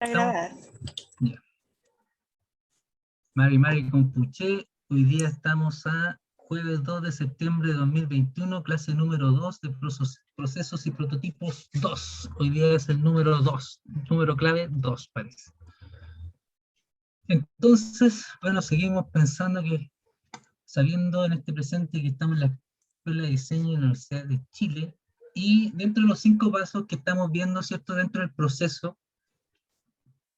a grabar. Ya. Mari Compuché, hoy día estamos a jueves 2 de septiembre de 2021, clase número 2 de procesos y prototipos 2. Hoy día es el número 2, número clave 2 parece. Entonces, bueno, seguimos pensando que, sabiendo en este presente que estamos en la Escuela de Diseño de la Universidad de Chile, y dentro de los 5 pasos que estamos viendo, ¿cierto?, dentro del proceso,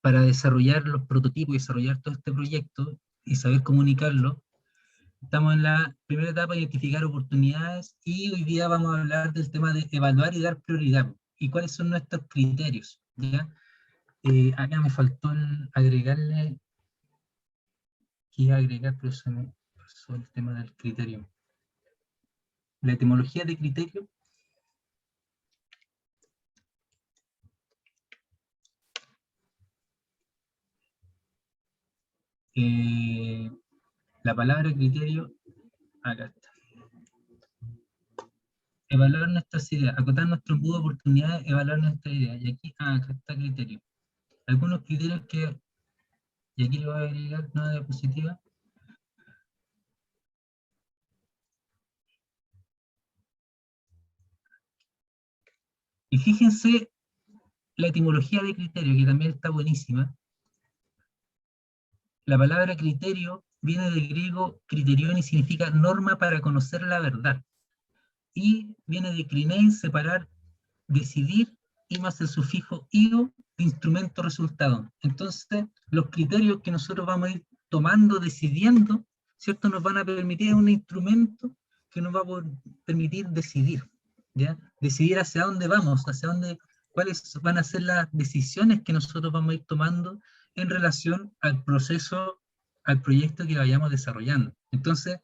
para desarrollar los prototipos y desarrollar todo este proyecto y saber comunicarlo, estamos en la primera etapa de identificar oportunidades y hoy día vamos a hablar del tema de evaluar y dar prioridad y cuáles son nuestros criterios, ¿ya? Acá me faltó agregarle, que iba a agregar, pero se me pasó el tema del criterio. La etimología de criterio. La palabra criterio, acá está. Evaluar nuestras ideas, acotar nuestro embudo de oportunidades, evaluar nuestras ideas. Y aquí, acá está criterio. Algunos criterios que, y aquí le voy a agregar una diapositiva. Y fíjense la etimología de criterio, que también está buenísima. La palabra criterio viene del griego criterion y significa norma para conocer la verdad. Y viene de krinein, separar, decidir, y más el sufijo io, instrumento, resultado. Entonces, los criterios que nosotros vamos a ir tomando, decidiendo, ¿cierto?, nos van a permitir un instrumento que nos va a permitir decidir, ¿ya? Decidir hacia dónde vamos, hacia dónde, cuáles van a ser las decisiones que nosotros vamos a ir tomando en relación al proceso, al proyecto que vayamos desarrollando. Entonces,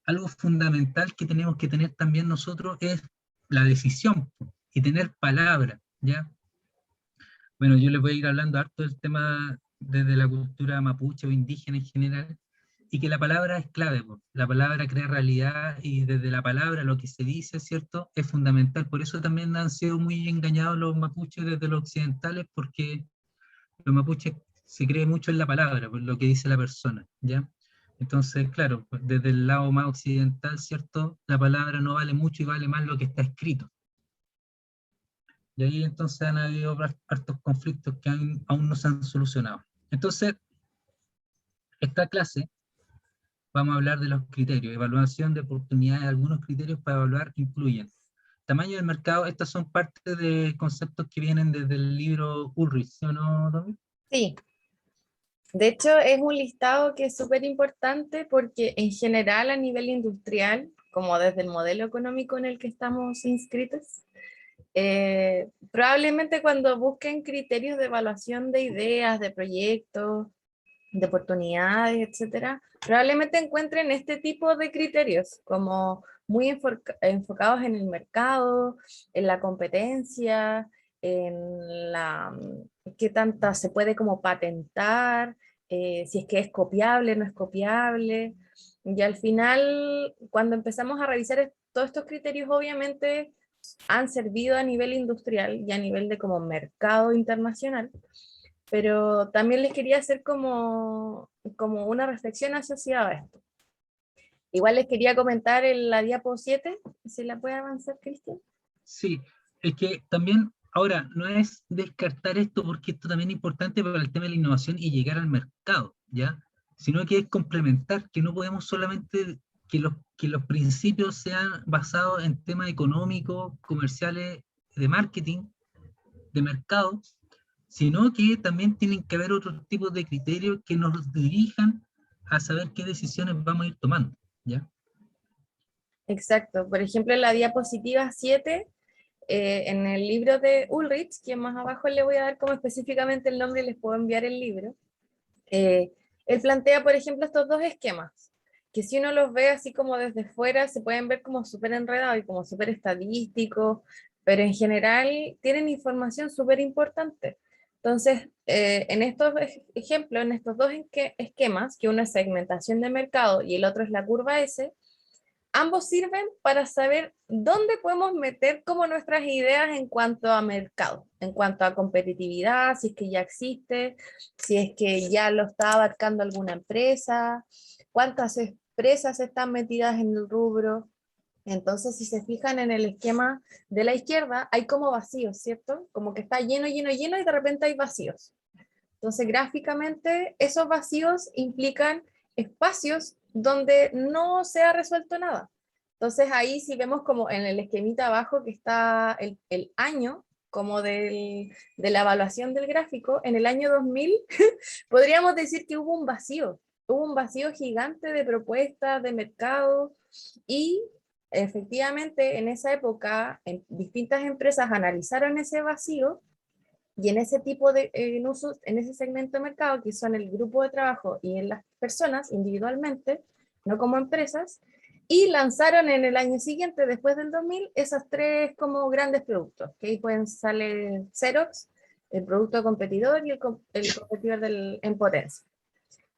algo fundamental que tenemos que tener también nosotros es la decisión y tener palabra, ¿ya? Bueno, yo les voy a ir hablando harto del tema desde la cultura mapuche o indígena en general, y que la palabra es clave, po. La palabra crea realidad y desde la palabra lo que se dice, ¿cierto?, es fundamental. Por eso también han sido muy engañados los mapuches desde los occidentales, porque los mapuches se cree mucho en la palabra, por lo que dice la persona, ¿ya? Entonces, claro, desde el lado más occidental, ¿cierto?, la palabra no vale mucho y vale más lo que está escrito. Y ahí entonces han habido hartos conflictos que aún no se han solucionado. Entonces, esta clase vamos a hablar de los criterios. Evaluación de oportunidades. Algunos criterios para evaluar incluyen tamaño del mercado. Estas son parte de conceptos que vienen desde el libro Ulrich, ¿sí o no, Tommy? Sí, de hecho es un listado que es súper importante porque en general a nivel industrial, como desde el modelo económico en el que estamos inscritos, probablemente cuando busquen criterios de evaluación de ideas, de proyectos, de oportunidades, etcétera, probablemente encuentren este tipo de criterios como muy enfocados en el mercado, en la competencia, en la qué tanta se puede como patentar, si es que es copiable, no es copiable. Y al final, cuando empezamos a revisar todos estos criterios, obviamente han servido a nivel industrial y a nivel de como mercado internacional, pero también les quería hacer como una reflexión asociada a esto. Igual les quería comentar en la diapo 7, si la puede avanzar, Cristian. Sí, es que también, ahora, no es descartar esto porque esto también es importante para el tema de la innovación y llegar al mercado, ¿ya? Sino que es complementar, que no podemos solamente que los principios sean basados en temas económicos, comerciales, de marketing, de mercado, sino que también tienen que haber otros tipos de criterios que nos dirijan a saber qué decisiones vamos a ir tomando, ¿ya? Exacto. Por ejemplo, en la diapositiva 7, en el libro de Ulrich, que más abajo le voy a dar como específicamente el nombre y les puedo enviar el libro, él plantea, por ejemplo, estos dos esquemas, que si uno los ve así como desde fuera, se pueden ver como súper enredados y como súper estadísticos, pero en general tienen información súper importante. Entonces, en estos ejemplos, en estos dos esquemas, que uno es segmentación de mercado y el otro es la curva S, ambos sirven para saber dónde podemos meter como nuestras ideas en cuanto a mercado, en cuanto a competitividad, si es que ya existe, si es que ya lo está abarcando alguna empresa, cuántas empresas están metidas en el rubro. Entonces, si se fijan en el esquema de la izquierda, hay como vacíos, ¿cierto? Como que está lleno, lleno, lleno y de repente hay vacíos. Entonces, gráficamente, esos vacíos implican espacios donde no se ha resuelto nada. Entonces, ahí si vemos como en el esquemita abajo que está el año, como de la evaluación del gráfico, en el año 2000, podríamos decir que hubo un vacío gigante de propuestas, de mercado, y efectivamente en esa época distintas empresas analizaron ese vacío y en ese tipo de en ese segmento de mercado, que son el grupo de trabajo y en las personas individualmente, no como empresas, y lanzaron en el año siguiente, después del 2000, esas tres como grandes productos, que ahí pueden salir Xerox, el producto competidor y el competidor en potencia.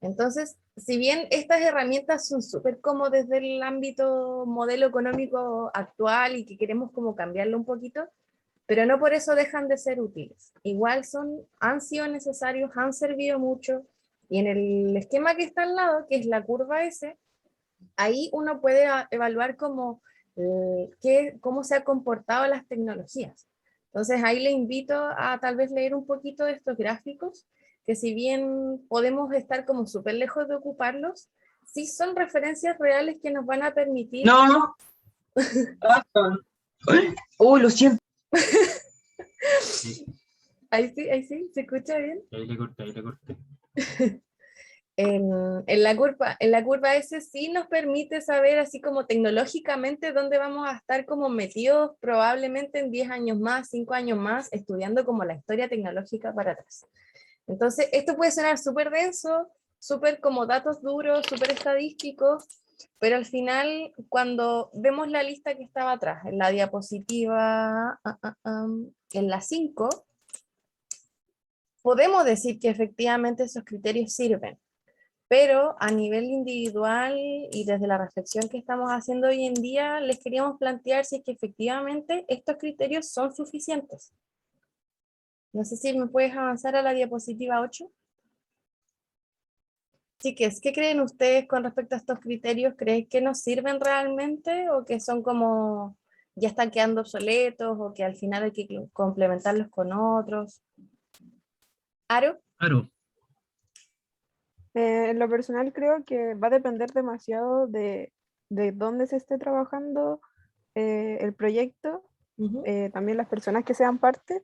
Entonces, si bien estas herramientas son súper como desde el ámbito modelo económico actual y que queremos como cambiarlo un poquito, pero no por eso dejan de ser útiles. Igual han sido necesarios, han servido mucho, y en el esquema que está al lado, que es la curva S, ahí uno puede evaluar cómo se han comportado las tecnologías. Entonces ahí le invito a tal vez leer un poquito de estos gráficos, que si bien podemos estar como súper lejos de ocuparlos, sí son referencias reales que nos van a permitir... No. Uy, lo siento. Ahí sí, ¿se escucha bien? Ahí le corté. En la curva S sí nos permite saber así como tecnológicamente dónde vamos a estar como metidos probablemente en 10 años más, 5 años más, estudiando como la historia tecnológica para atrás. Entonces, esto puede sonar súper denso, súper como datos duros, súper estadísticos, pero al final, cuando vemos la lista que estaba atrás, en la diapositiva, en la 5, podemos decir que efectivamente esos criterios sirven, pero a nivel individual y desde la reflexión que estamos haciendo hoy en día, les queríamos plantear si es que efectivamente estos criterios son suficientes. No sé si me puedes avanzar a la diapositiva 8. Chiques, ¿qué creen ustedes con respecto a estos criterios? ¿Creen que nos sirven realmente o que son como ya están quedando obsoletos o que al final hay que complementarlos con otros? ¿Aro? Claro, En lo personal creo que va a depender demasiado de dónde se esté trabajando el proyecto, Uh-huh. también las personas que sean parte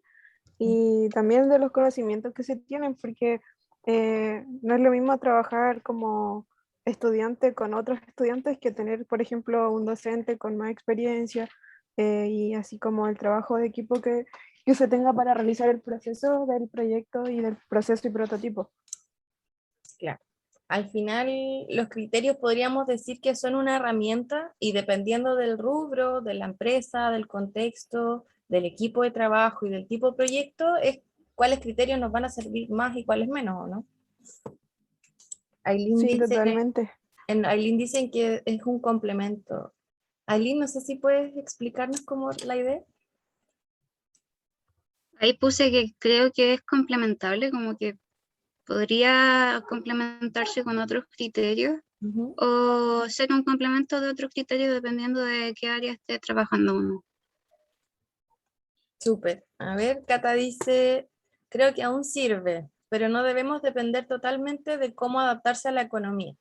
y también de los conocimientos que se tienen, porque no es lo mismo trabajar como estudiante con otros estudiantes que tener, por ejemplo, un docente con más experiencia y así como el trabajo de equipo que se tenga para realizar el proceso del proyecto y del proceso y prototipo. Claro. Al final, los criterios podríamos decir que son una herramienta y dependiendo del rubro, de la empresa, del contexto, del equipo de trabajo y del tipo de proyecto, es cuáles criterios nos van a servir más y cuáles menos, ¿o no? Aileen Sí, dice, totalmente. Aileen dicen que es un complemento. Aileen, no sé si puedes explicarnos cómo la idea. Ahí puse que creo que es complementable, como que podría complementarse con otros criterios Uh-huh. o ser un complemento de otros criterios dependiendo de qué área esté trabajando uno. Súper. A ver, Cata dice, creo que aún sirve, pero no debemos depender totalmente de cómo adaptarse a la economía,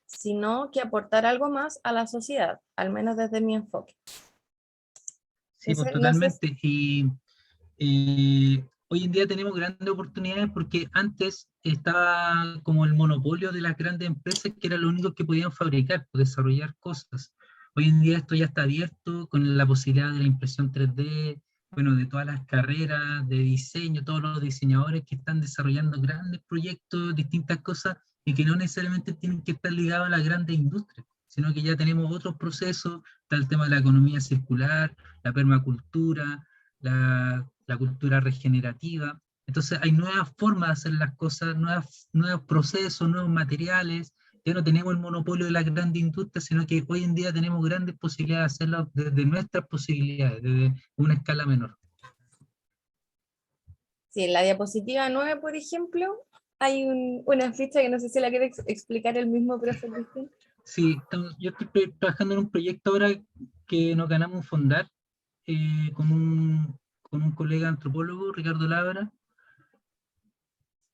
sino que aportar algo más a la sociedad, al menos desde mi enfoque. sí, pues No sé, totalmente. Y hoy en día tenemos grandes oportunidades porque antes estaba como el monopolio de las grandes empresas que eran los únicos que podían fabricar o desarrollar cosas. Hoy en día esto ya está abierto con la posibilidad de la impresión 3D, bueno, de todas las carreras de diseño, todos los diseñadores que están desarrollando grandes proyectos, distintas cosas, y que no necesariamente tienen que estar ligados a las grandes industrias, sino que ya tenemos otros procesos, está el tema de la economía circular, la permacultura, la cultura regenerativa. Entonces hay nuevas formas de hacer las cosas, nuevos procesos, nuevos materiales Ya no tenemos el monopolio de la gran industria, sino que hoy en día tenemos grandes posibilidades de hacerlo desde nuestras posibilidades, desde una escala menor. Sí, en la diapositiva 9, por ejemplo, hay una ficha que no sé si la quiere explicar el mismo profe Cristian. Sí, yo estoy trabajando en un proyecto ahora que nos ganamos un fondar con un colega antropólogo, Ricardo Labra,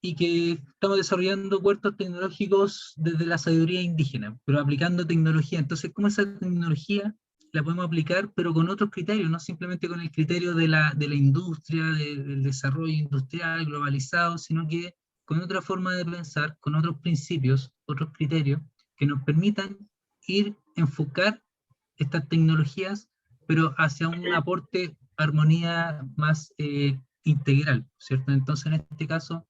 y que estamos desarrollando huertos tecnológicos desde la sabiduría indígena, pero aplicando tecnología. Entonces, ¿cómo esa tecnología la podemos aplicar, pero con otros criterios, no simplemente con el criterio de la industria, del desarrollo industrial globalizado, sino que con otra forma de pensar, con otros principios, otros criterios, que nos permitan enfocar estas tecnologías, pero hacia un aporte, armonía más integral, ¿cierto? Entonces, en este caso,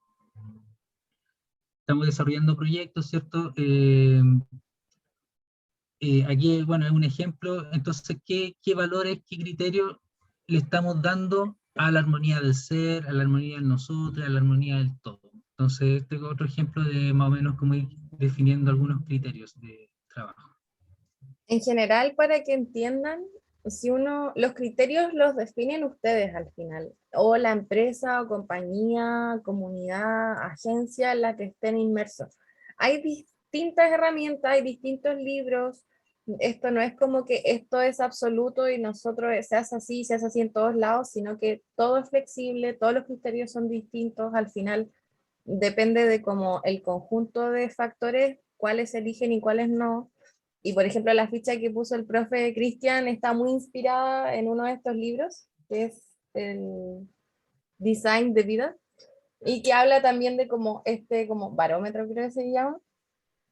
estamos desarrollando proyectos, ¿cierto? Aquí, bueno, es un ejemplo. Entonces, ¿qué valores, qué criterios le estamos dando a la armonía del ser, a la armonía del nosotros, a la armonía del todo? Entonces, este es otro ejemplo de más o menos cómo ir definiendo algunos criterios de trabajo. En general, para que entiendan, si los criterios los definen ustedes al final, o la empresa o compañía, comunidad, agencia en la que estén inmersos. Hay distintas herramientas, hay distintos libros. Esto no es como que esto es absoluto y nosotros se hace así en todos lados, sino que todo es flexible, todos los criterios son distintos. Al final depende de como el conjunto de factores, cuáles eligen y cuáles no. Y por ejemplo, la ficha que puso el profe Cristian está muy inspirada en uno de estos libros, que es el Design de Vida, y que habla también de como como barómetro, creo que se llama,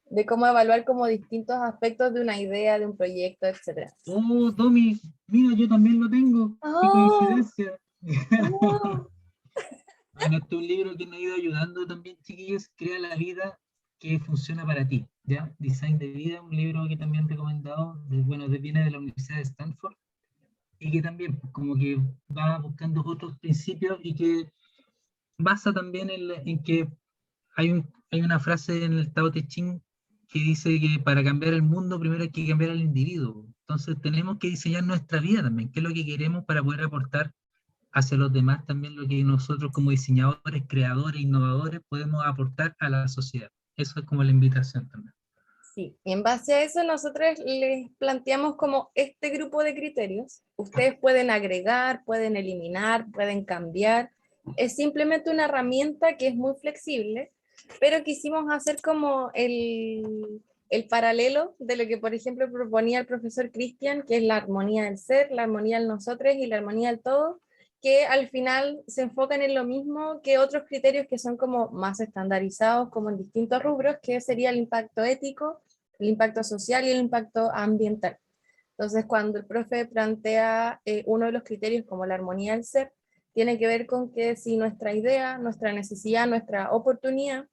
de cómo evaluar como distintos aspectos de una idea, de un proyecto, etc. Oh, Domi, mira, yo también lo tengo. ¡Qué ¡Oh! coincidencia! ¡Oh! Bueno, este es un libro que me ha ido ayudando también, chiquillos. Crea la vida que funciona para ti, ¿ya? Design de Vida, un libro que también he recomendado, bueno, viene de la Universidad de Stanford, y que también pues, como que va buscando otros principios y que basa también en que hay una frase en el Tao Te Ching que dice que para cambiar el mundo primero hay que cambiar al individuo. Entonces tenemos que diseñar nuestra vida también, qué es lo que queremos para poder aportar hacia los demás también lo que nosotros como diseñadores, creadores, innovadores podemos aportar a la sociedad. Eso es como la invitación también. Sí, y en base a eso nosotros les planteamos como este grupo de criterios. Ustedes pueden agregar, pueden eliminar, pueden cambiar. Es simplemente una herramienta que es muy flexible, pero quisimos hacer como el paralelo de lo que, por ejemplo, proponía el profesor Cristian, que es la armonía del ser, la armonía del nosotros y la armonía del todo, que al final se enfocan en lo mismo que otros criterios que son como más estandarizados, como en distintos rubros, que sería el impacto ético, el impacto social y el impacto ambiental. Entonces, cuando el profe plantea uno de los criterios como la armonía del ser, tiene que ver con que si nuestra idea, nuestra necesidad, nuestra oportunidad,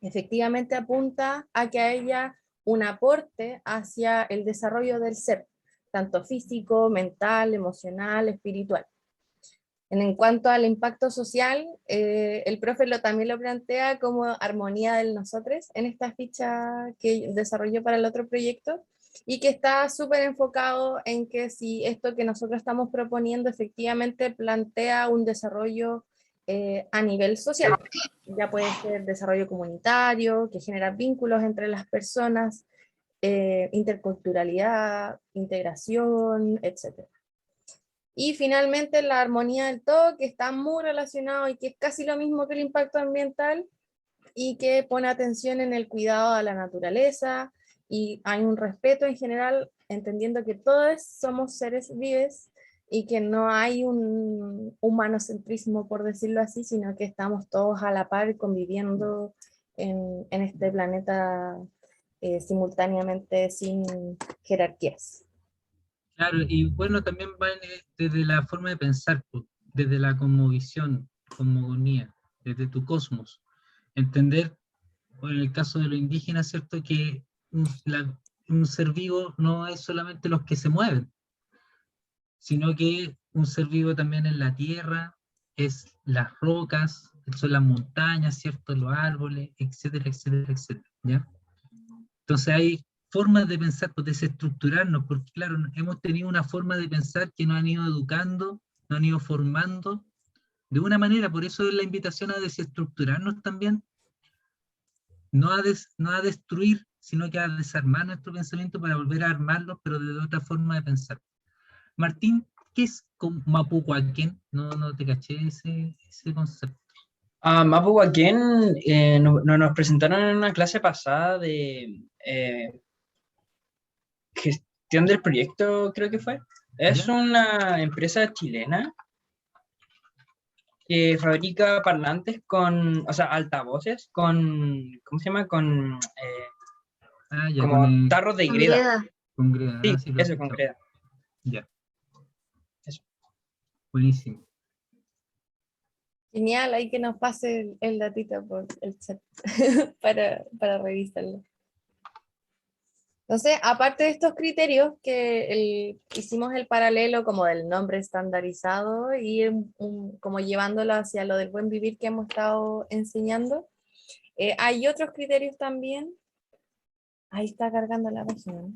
efectivamente apunta a que haya un aporte hacia el desarrollo del ser, tanto físico, mental, emocional, espiritual. En cuanto al impacto social, el profe también lo plantea como armonía del nosotros en esta ficha que desarrolló para el otro proyecto y que está súper enfocado en que si esto que nosotros estamos proponiendo efectivamente plantea un desarrollo a nivel social, ya puede ser desarrollo comunitario, que genera vínculos entre las personas, interculturalidad, integración, etc. Y finalmente la armonía del todo, que está muy relacionado y que es casi lo mismo que el impacto ambiental y que pone atención en el cuidado a la naturaleza y hay un respeto en general, entendiendo que todos somos seres vivos y que no hay un humanocentrismo, por decirlo así, sino que estamos todos a la par conviviendo en este planeta simultáneamente sin jerarquías. Claro, y bueno, también va desde la forma de pensar, pues, desde la cosmovisión, cosmogonía, desde tu cosmos. Entender, o en el caso de los indígenas, ¿cierto? Que un ser vivo no es solamente los que se mueven, sino que un ser vivo también es la tierra, es las rocas, son las montañas, ¿cierto? Los árboles, etcétera, etcétera, etcétera, ¿ya? Entonces hay formas de pensar, pues desestructurarnos, porque claro, hemos tenido una forma de pensar que nos han ido educando, nos han ido formando de una manera, por eso es la invitación a desestructurarnos también, no a destruir, sino que a desarmar nuestro pensamiento para volver a armarlo, pero de otra forma de pensar. Martín, ¿qué es Mapuhuaquén? No te caché ese concepto. Mapu Huaquén nos presentaron en una clase pasada de gestión del proyecto, creo que fue. Es ¿Ya? una empresa chilena que fabrica parlantes con, o sea, altavoces con, ¿cómo se llama? Con, Ya como tarros de Con greda. Greda. con Greda, Sí, sí lo he eso, con escuchado. greda. Ya, Eso. buenísimo. Genial, hay que nos pase el datito por el chat para revisarlo. Entonces, aparte de estos criterios, hicimos el paralelo como del nombre estandarizado y como llevándolo hacia lo del buen vivir que hemos estado enseñando. Hay otros criterios también. Ahí está cargando la página, ¿no?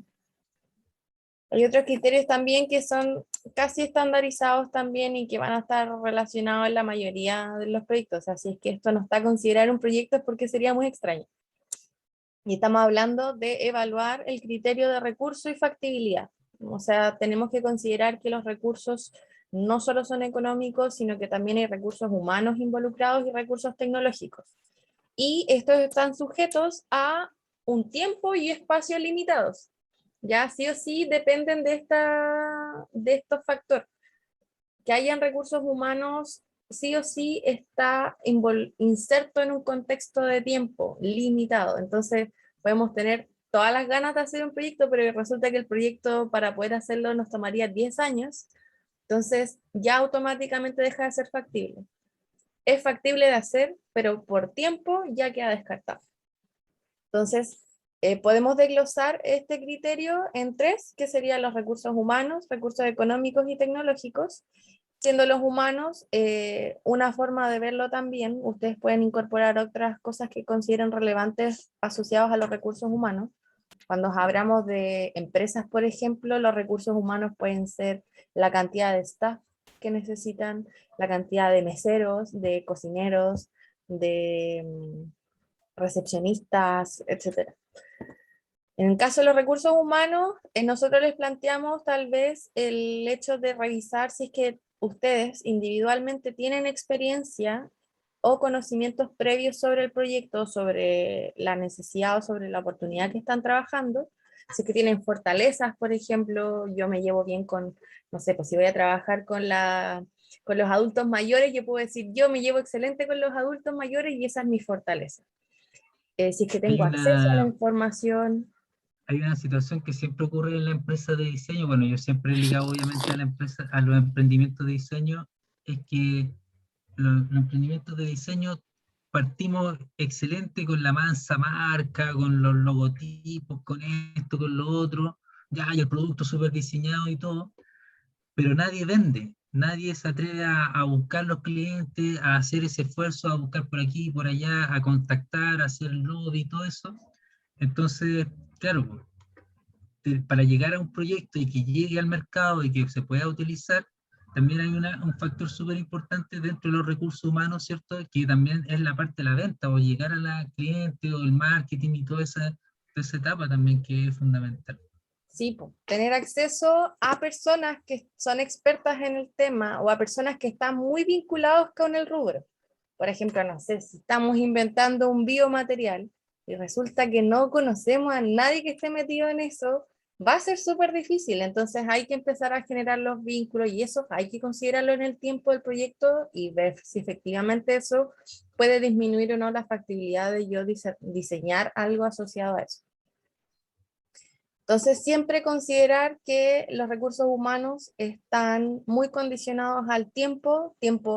Hay otros criterios también que son casi estandarizados también y que van a estar relacionados en la mayoría de los proyectos. Así es que esto no está considerado un proyecto es porque sería muy extraño. Y estamos hablando de evaluar el criterio de recurso y factibilidad. O sea, tenemos que considerar que los recursos no solo son económicos, sino que también hay recursos humanos involucrados y recursos tecnológicos. Y estos están sujetos a un tiempo y espacio limitados. Ya sí o sí dependen de estos factores. Que hayan recursos humanos sí o sí está inserto en un contexto de tiempo limitado. Entonces podemos tener todas las ganas de hacer un proyecto, pero resulta que el proyecto para poder hacerlo nos tomaría 10 años. Entonces ya automáticamente deja de ser factible. Es factible de hacer, pero por tiempo ya queda descartado. Entonces, podemos desglosar este criterio en tres, que serían los recursos humanos, recursos económicos y tecnológicos. Siendo los humanos, una forma de verlo también, ustedes pueden incorporar otras cosas que consideren relevantes asociados a los recursos humanos. Cuando hablamos de empresas, por ejemplo, los recursos humanos pueden ser la cantidad de staff que necesitan, la cantidad de meseros, de cocineros, de recepcionistas, etc. En el caso de los recursos humanos, nosotros les planteamos tal vez el hecho de revisar si es que ustedes individualmente tienen experiencia o conocimientos previos sobre el proyecto, sobre la necesidad o sobre la oportunidad que están trabajando. Si es que tienen fortalezas, por ejemplo, yo me llevo bien con, no sé, pues si voy a trabajar con los adultos mayores, yo puedo decir, yo me llevo excelente con los adultos mayores y esa es mi fortaleza. Si es que Hay tengo acceso a la información. hay una situación que siempre ocurre en la empresa de diseño, bueno, yo siempre he ligado obviamente a la empresa, a los emprendimientos de diseño, es que los emprendimientos de diseño partimos excelente con la mansa marca, con los logotipos, con esto, con lo otro, ya hay el producto súper diseñado y todo, pero nadie vende, nadie se atreve a buscar los clientes, a hacer ese esfuerzo, a buscar por aquí, por allá, a contactar, a hacer lobby y todo eso. Entonces, claro, para llegar a un proyecto y que llegue al mercado y que se pueda utilizar, también hay un factor súper importante dentro de los recursos humanos, ¿cierto? Que también es la parte de la venta o llegar a la cliente o el marketing y toda esa etapa también que es fundamental. Sí, tener acceso a personas que son expertas en el tema o a personas que están muy vinculados con el rubro. Por ejemplo, no sé, si estamos inventando un biomaterial y resulta que no conocemos a nadie que esté metido en eso, va a ser súper difícil. Entonces hay que empezar a generar los vínculos y eso hay que considerarlo en el tiempo del proyecto y ver si efectivamente eso puede disminuir o no la factibilidad de yo diseñar algo asociado a eso. Entonces, siempre considerar que los recursos humanos están muy condicionados al tiempo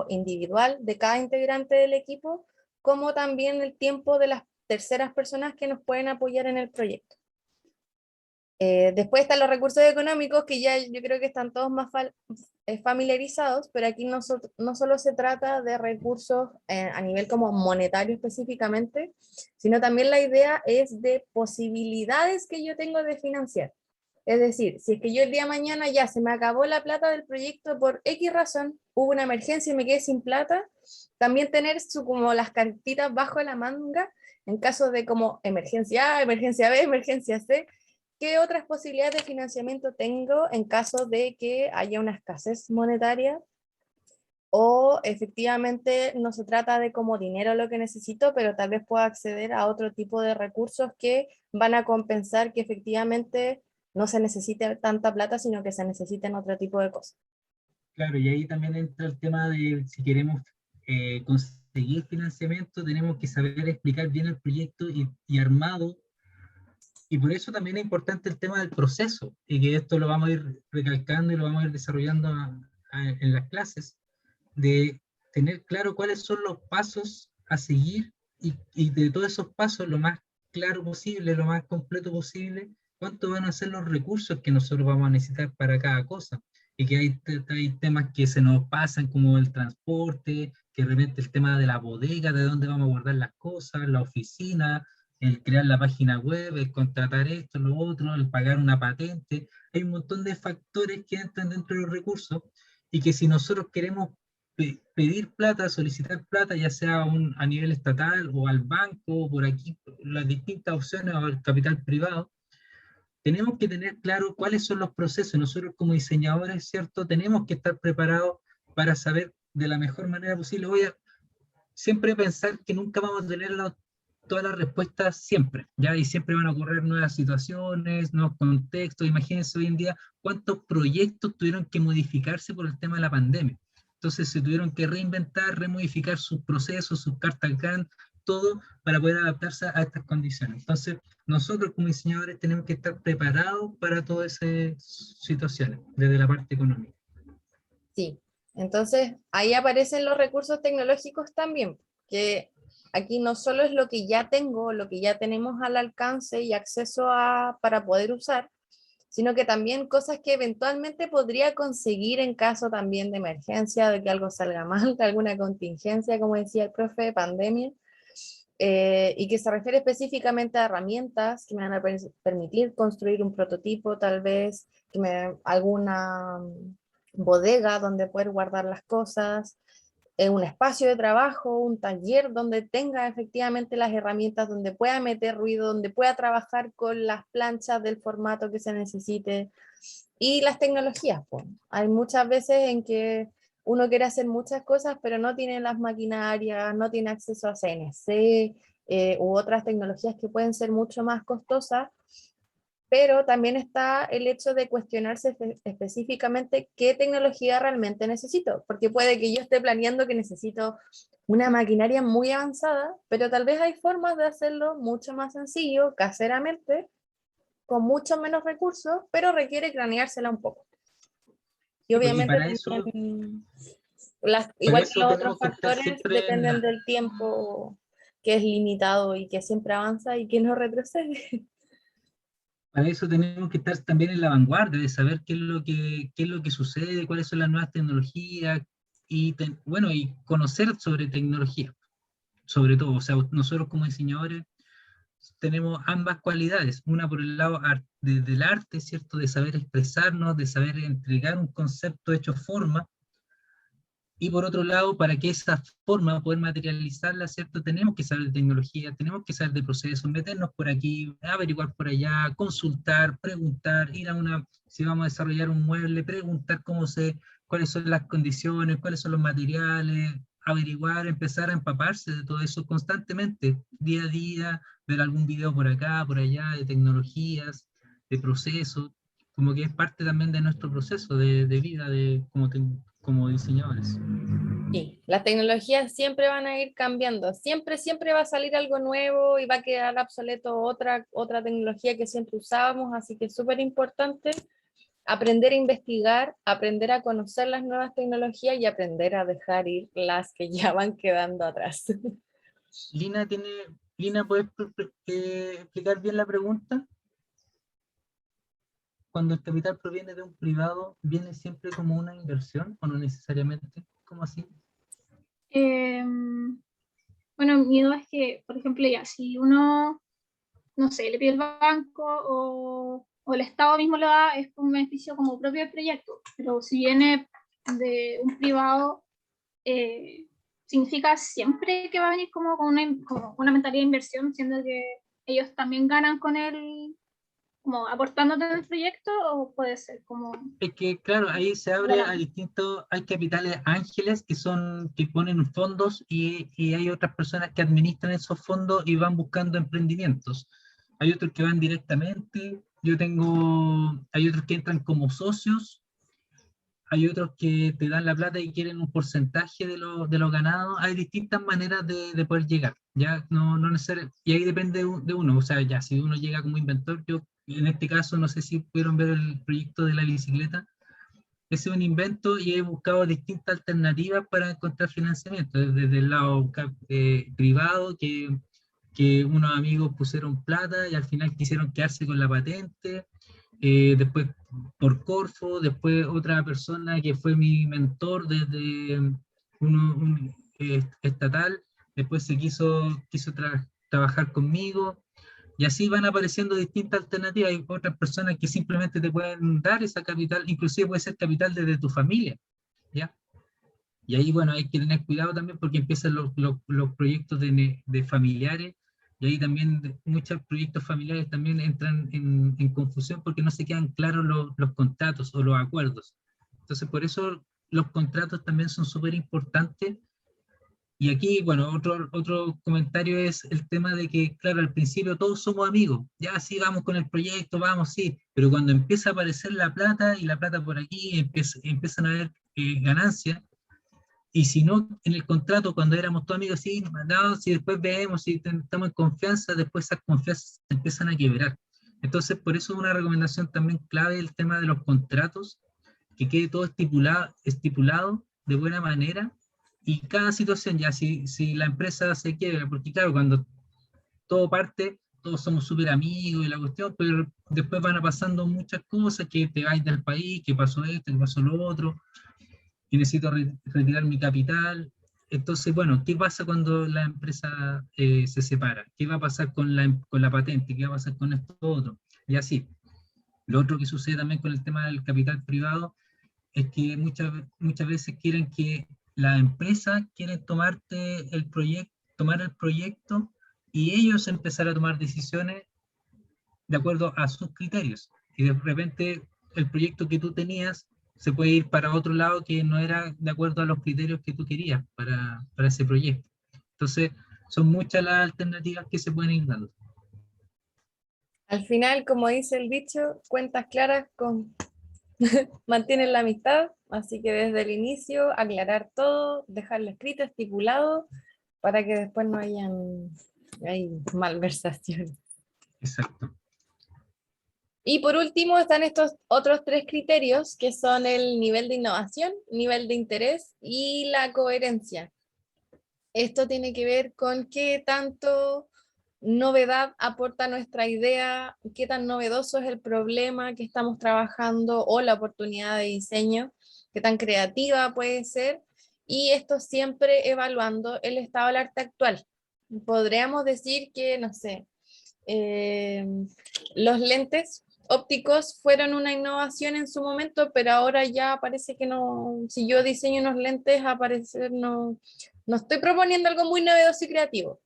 individual de cada integrante del equipo, como también el tiempo de las terceras personas que nos pueden apoyar en el proyecto. Después están los recursos económicos, que ya yo creo que están todos más familiarizados, pero aquí no solo se trata de recursos a nivel como monetario específicamente, sino también la idea es de posibilidades que yo tengo de financiar. Es decir, si es que yo el día de mañana ya se me acabó la plata del proyecto por X razón, hubo una emergencia y me quedé sin plata, también tener como las cartitas bajo la manga en caso de como emergencia A, emergencia B, emergencia C. ¿Qué otras posibilidades de financiamiento tengo en caso de que haya una escasez monetaria? O efectivamente no se trata de como dinero lo que necesito, pero tal vez pueda acceder a otro tipo de recursos que van a compensar que efectivamente no se necesite tanta plata, sino que se necesiten otro tipo de cosas. Claro, y ahí también entra el tema de si queremos conseguir financiamiento, tenemos que saber explicar bien el proyecto y armado. Y por eso también es importante el tema del proceso, y que esto lo vamos a ir recalcando y lo vamos a ir desarrollando en las clases, de tener claro cuáles son los pasos a seguir y de todos esos pasos lo más claro posible, lo más completo posible, cuánto van a ser los recursos que nosotros vamos a necesitar para cada cosa. Y que hay temas que se nos pasan como el transporte, que de repente el tema de la bodega, de dónde vamos a guardar las cosas, la oficina, el crear la página web, el contratar esto, lo otro, el pagar una patente. Hay un montón de factores que entran dentro de los recursos y que si nosotros queremos pedir plata, solicitar plata, ya sea a nivel estatal o al banco, por aquí, las distintas opciones o al capital privado, tenemos que tener claro cuáles son los procesos. Nosotros como diseñadores, ¿cierto? Tenemos que estar preparados para saber de la mejor manera posible. Voy a siempre pensar que nunca vamos a tener todas las respuestas siempre, ¿ya? Y siempre van a ocurrir nuevas situaciones, nuevos contextos. Imagínense hoy en día cuántos proyectos tuvieron que modificarse por el tema de la pandemia. Entonces se tuvieron que reinventar, remodificar sus procesos, sus cartas GAN, todo para poder adaptarse a estas condiciones. Entonces nosotros como diseñadores tenemos que estar preparados para todas esas situaciones, desde la parte económica. Sí, entonces ahí aparecen los recursos tecnológicos también, que aquí no solo es lo que ya tengo, lo que ya tenemos al alcance y acceso a para poder usar, sino que también cosas que eventualmente podría conseguir en caso también de emergencia, de que algo salga mal, de alguna contingencia, como decía el profe, pandemia, y que se refiere específicamente a herramientas que me van a permitir construir un prototipo, tal vez, alguna bodega donde poder guardar las cosas, un espacio de trabajo, un taller donde tenga efectivamente las herramientas, donde pueda meter ruido, donde pueda trabajar con las planchas del formato que se necesite y las tecnologías. Pues. Hay muchas veces en que uno quiere hacer muchas cosas, pero no tiene las maquinarias, no tiene acceso a CNC u otras tecnologías que pueden ser mucho más costosas, pero también está el hecho de cuestionarse específicamente qué tecnología realmente necesito, porque puede que yo esté planeando que necesito una maquinaria muy avanzada, pero tal vez hay formas de hacerlo mucho más sencillo, caseramente, con mucho menos recursos, pero requiere craneársela un poco. Y obviamente para eso igual que los tenemos otros que estar factores siempre dependen del tiempo que es limitado y que siempre avanza y que no retrocede. Para eso tenemos que estar también en la vanguardia de saber qué es lo que sucede, cuáles son las nuevas tecnologías y, bueno, y conocer sobre tecnología, sobre todo. O sea, nosotros como diseñadores tenemos ambas cualidades, una por el lado del arte, ¿cierto? De saber expresarnos, de saber entregar un concepto hecho forma, y por otro lado, para que esa forma, poder materializarla, ¿cierto? Tenemos que saber de tecnología, tenemos que saber de procesos, meternos por aquí, averiguar por allá, consultar, preguntar, si vamos a desarrollar un mueble, preguntar cuáles son las condiciones, cuáles son los materiales, averiguar, empezar a empaparse de todo eso constantemente, día a día, ver algún video por acá, por allá, de tecnologías, de procesos, como que es parte también de nuestro proceso de vida como diseñadores. Sí, las tecnologías siempre van a ir cambiando, siempre va a salir algo nuevo y va a quedar obsoleto otra tecnología que siempre usábamos, así que es súper importante aprender a investigar, aprender a conocer las nuevas tecnologías y aprender a dejar ir las que ya van quedando atrás. Lina, ¿puedes explicar bien la pregunta? cuando el capital proviene de un privado, ¿viene siempre como una inversión o no necesariamente? ¿Cómo así? Bueno, mi duda es que, por ejemplo, ya, si uno, no sé, le pide al banco o el Estado mismo lo da, es un beneficio como propio del proyecto, pero si viene de un privado, significa siempre que va a venir como con como una mentalidad de inversión, siendo que ellos también ganan con él, como aportándote en el proyecto, o puede ser como... Es que, claro, ahí se abre a hay capitales ángeles que ponen fondos y hay otras personas que administran esos fondos y van buscando emprendimientos. Hay otros que van directamente, hay otros que entran como socios, hay otros que te dan la plata y quieren un porcentaje de lo ganado. Hay distintas maneras de poder llegar, ya no necesariamente, y ahí depende de uno, o sea, ya si uno llega como inventor, yo en este caso, no sé si pudieron ver el proyecto de la bicicleta, ese es un invento y he buscado distintas alternativas para encontrar financiamiento, desde el lado privado, que unos amigos pusieron plata y al final quisieron quedarse con la patente, después por Corfo, después otra persona que fue mi mentor desde estatal, después se quiso trabajar conmigo, y así van apareciendo distintas alternativas. Hay otras personas que simplemente te pueden dar esa capital, inclusive puede ser capital desde tu familia, ¿ya? Y ahí, bueno, hay que tener cuidado también porque empiezan los proyectos de familiares, y ahí también muchos proyectos familiares también entran en confusión porque no se quedan claros los contratos o los acuerdos. Entonces, por eso los contratos también son súper importantes. Y aquí, bueno, otro comentario es el tema de que, claro, al principio todos somos amigos, ya sí, vamos con el proyecto, vamos, sí, pero cuando empieza a aparecer la plata y la plata por aquí, empiezan a haber ganancias, y si no, en el contrato, cuando éramos todos amigos, sí, nos mandamos, si después vemos, si estamos en confianza, después esas confianzas se empiezan a quebrar. Entonces, por eso una recomendación también clave el tema de los contratos, que quede todo estipulado de buena manera, y cada situación, ya si la empresa se quiebra, porque claro, cuando todo parte, todos somos súper amigos y la cuestión, pero después van pasando muchas cosas, que te vais del país, que pasó esto, que pasó lo otro, y necesito retirar mi capital. Entonces, bueno, ¿qué pasa cuando la empresa se separa? ¿Qué va a pasar con la patente? ¿Qué va a pasar con esto otro? Y así. Lo otro que sucede también con el tema del capital privado es que muchas veces quieren que la empresa quiere tomar el proyecto y ellos empezar a tomar decisiones de acuerdo a sus criterios. Y de repente el proyecto que tú tenías se puede ir para otro lado que no era de acuerdo a los criterios que tú querías para ese proyecto. Entonces, son muchas las alternativas que se pueden ir dando. Al final, como dice el dicho, cuentas claras mantienen la amistad, así que desde el inicio aclarar todo, dejarlo escrito, estipulado, para que después no hay malversaciones. Exacto. Y por último están estos otros 3 criterios que son el nivel de innovación, nivel de interés y la coherencia. Esto tiene que ver con qué tanto novedad aporta nuestra idea, qué tan novedoso es el problema que estamos trabajando o la oportunidad de diseño, qué tan creativa puede ser, y esto siempre evaluando el estado del arte actual. Podríamos decir que, no sé, los lentes ópticos fueron una innovación en su momento, pero ahora ya parece que no, si yo diseño unos lentes, no estoy proponiendo algo muy novedoso y creativo,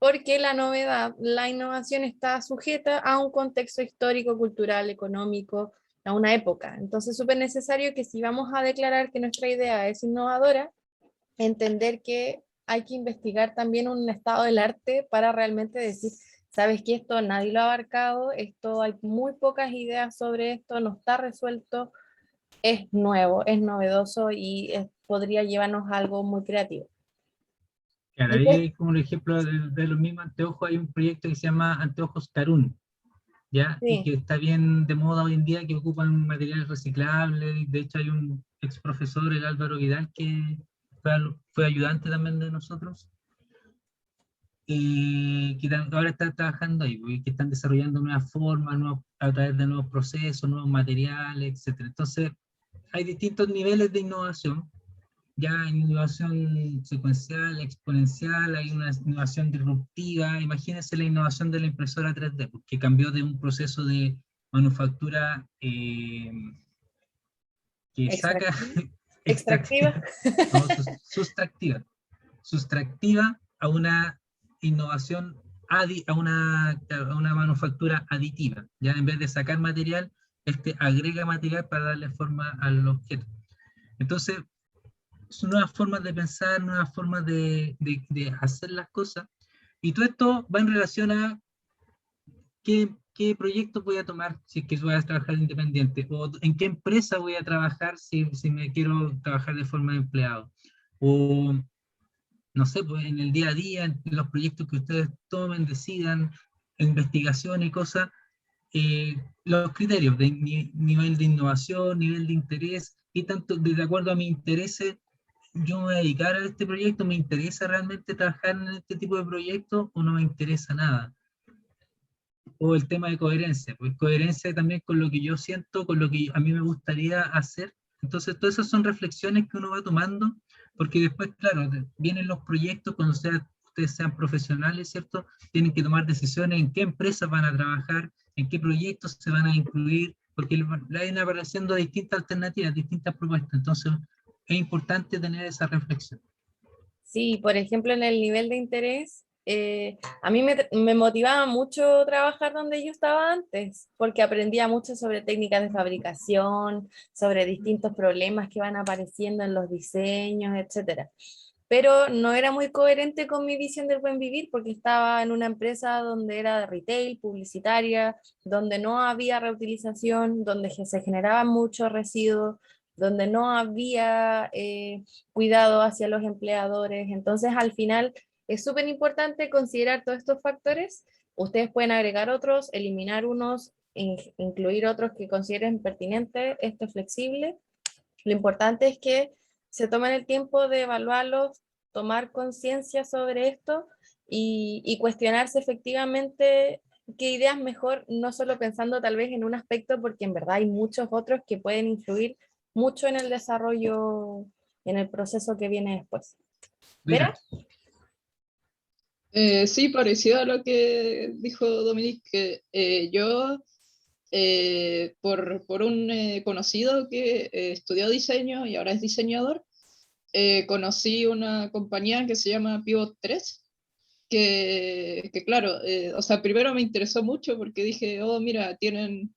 porque la innovación está sujeta a un contexto histórico, cultural, económico, a una época. Entonces es súper necesario que si vamos a declarar que nuestra idea es innovadora, entender que hay que investigar también un estado del arte para realmente decir, sabes que esto nadie lo ha abarcado, esto hay muy pocas ideas sobre esto, no está resuelto, es nuevo, es novedoso y podría llevarnos a algo muy creativo. Claro, ahí como un ejemplo de los mismos anteojos, hay un proyecto que se llama Anteojos Carún, ¿ya? Sí. Y que está bien de moda hoy en día, que ocupan materiales reciclables. De hecho, hay un ex profesor, el Álvaro Vidal, que fue ayudante también de nosotros. ahora están trabajando ahí, porque que están desarrollando nuevas formas, a través de nuevos procesos, nuevos materiales, etc. Entonces, hay distintos niveles de innovación. Ya hay innovación secuencial, exponencial, hay una innovación disruptiva. Imagínense la innovación de la impresora 3D, que cambió de un proceso de manufactura que saca... Extractiva. No, sustractiva a una innovación, a una manufactura aditiva. Ya en vez de sacar material, agrega material para darle forma al objeto. Entonces, son nuevas formas de pensar, nuevas formas de hacer las cosas, y todo esto va en relación a qué proyecto voy a tomar si es que voy a trabajar independiente, o en qué empresa voy a trabajar si me quiero trabajar de forma de empleado, o no sé, pues en el día a día, en los proyectos que ustedes tomen, decidan, investigación y cosas, los criterios de nivel de innovación, nivel de interés, y tanto de acuerdo a mis intereses, yo me voy a dedicar a este proyecto, ¿me interesa realmente trabajar en este tipo de proyectos o no me interesa nada? O el tema de coherencia, pues coherencia también con lo que yo siento, con lo que a mí me gustaría hacer. Entonces, todas esas son reflexiones que uno va tomando, porque después, claro, vienen los proyectos, cuando ustedes sean profesionales, ¿cierto? Tienen que tomar decisiones en qué empresas van a trabajar, en qué proyectos se van a incluir, porque van apareciendo distintas alternativas, distintas propuestas. Entonces, es importante tener esa reflexión. Sí, por ejemplo, en el nivel de interés, a mí me motivaba mucho trabajar donde yo estaba antes, porque aprendía mucho sobre técnicas de fabricación, sobre distintos problemas que van apareciendo en los diseños, etc. Pero no era muy coherente con mi visión del buen vivir, porque estaba en una empresa donde era de retail, publicitaria, donde no había reutilización, donde se generaban muchos residuos, donde no había cuidado hacia los empleadores. Entonces, al final, es súper importante considerar todos estos factores. Ustedes pueden agregar otros, eliminar unos, incluir otros que consideren pertinentes. Esto es flexible. Lo importante es que se tomen el tiempo de evaluarlos, tomar conciencia sobre esto y cuestionarse efectivamente qué ideas mejor, no solo pensando tal vez en un aspecto, porque en verdad hay muchos otros que pueden influir mucho en el desarrollo, en el proceso que viene después. ¿Vera? Sí, parecido a lo que dijo Dominique, que yo, por un conocido que estudió diseño y ahora es diseñador, conocí una compañía que se llama Pivot 3, que claro, o sea, primero me interesó mucho porque dije, oh, mira, tienen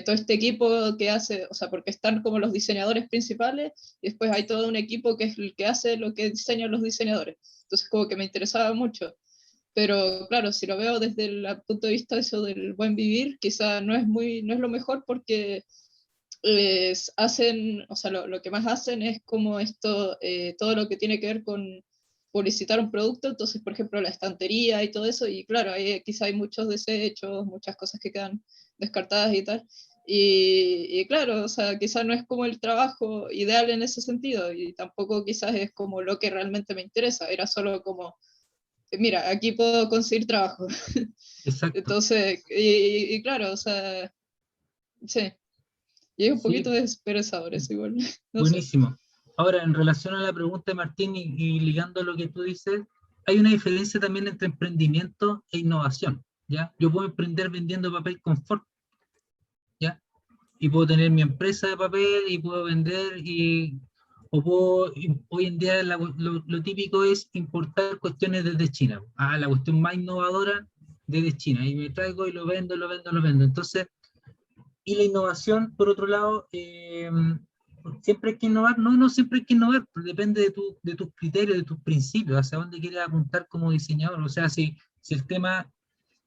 todo este equipo que hace, o sea, porque están como los diseñadores principales y después hay todo un equipo que es el que hace lo que diseñan los diseñadores. Entonces como que me interesaba mucho. Pero claro, si lo veo desde el punto de vista de eso del buen vivir, quizá no es lo mejor porque hacen, o sea, lo que más hacen es como esto, todo lo que tiene que ver con publicitar un producto, entonces, por ejemplo, la estantería y todo eso, y claro, quizá hay muchos desechos, muchas cosas que quedan descartadas y tal, y claro, o sea, quizás no es como el trabajo ideal en ese sentido, y tampoco quizás es como lo que realmente me interesa, era solo como, mira, aquí puedo conseguir trabajo. Exacto. Entonces, y claro, o sea, sí. Y es un poquito desesperador eso igual. No Buenísimo. sé. Ahora, en relación a la pregunta de Martín y ligando a lo que tú dices, hay una diferencia también entre emprendimiento e innovación, ¿ya? Yo puedo emprender vendiendo papel confort, ¿ya? Y puedo tener mi empresa de papel y puedo vender hoy en día lo típico es importar cuestiones desde China. La cuestión más innovadora desde China. Y me traigo y lo vendo. Entonces, y la innovación, por otro lado, siempre hay que innovar, no siempre hay que innovar, pero depende de tus criterios, de tus principios, hacia dónde quieres apuntar como diseñador. O sea, si el tema,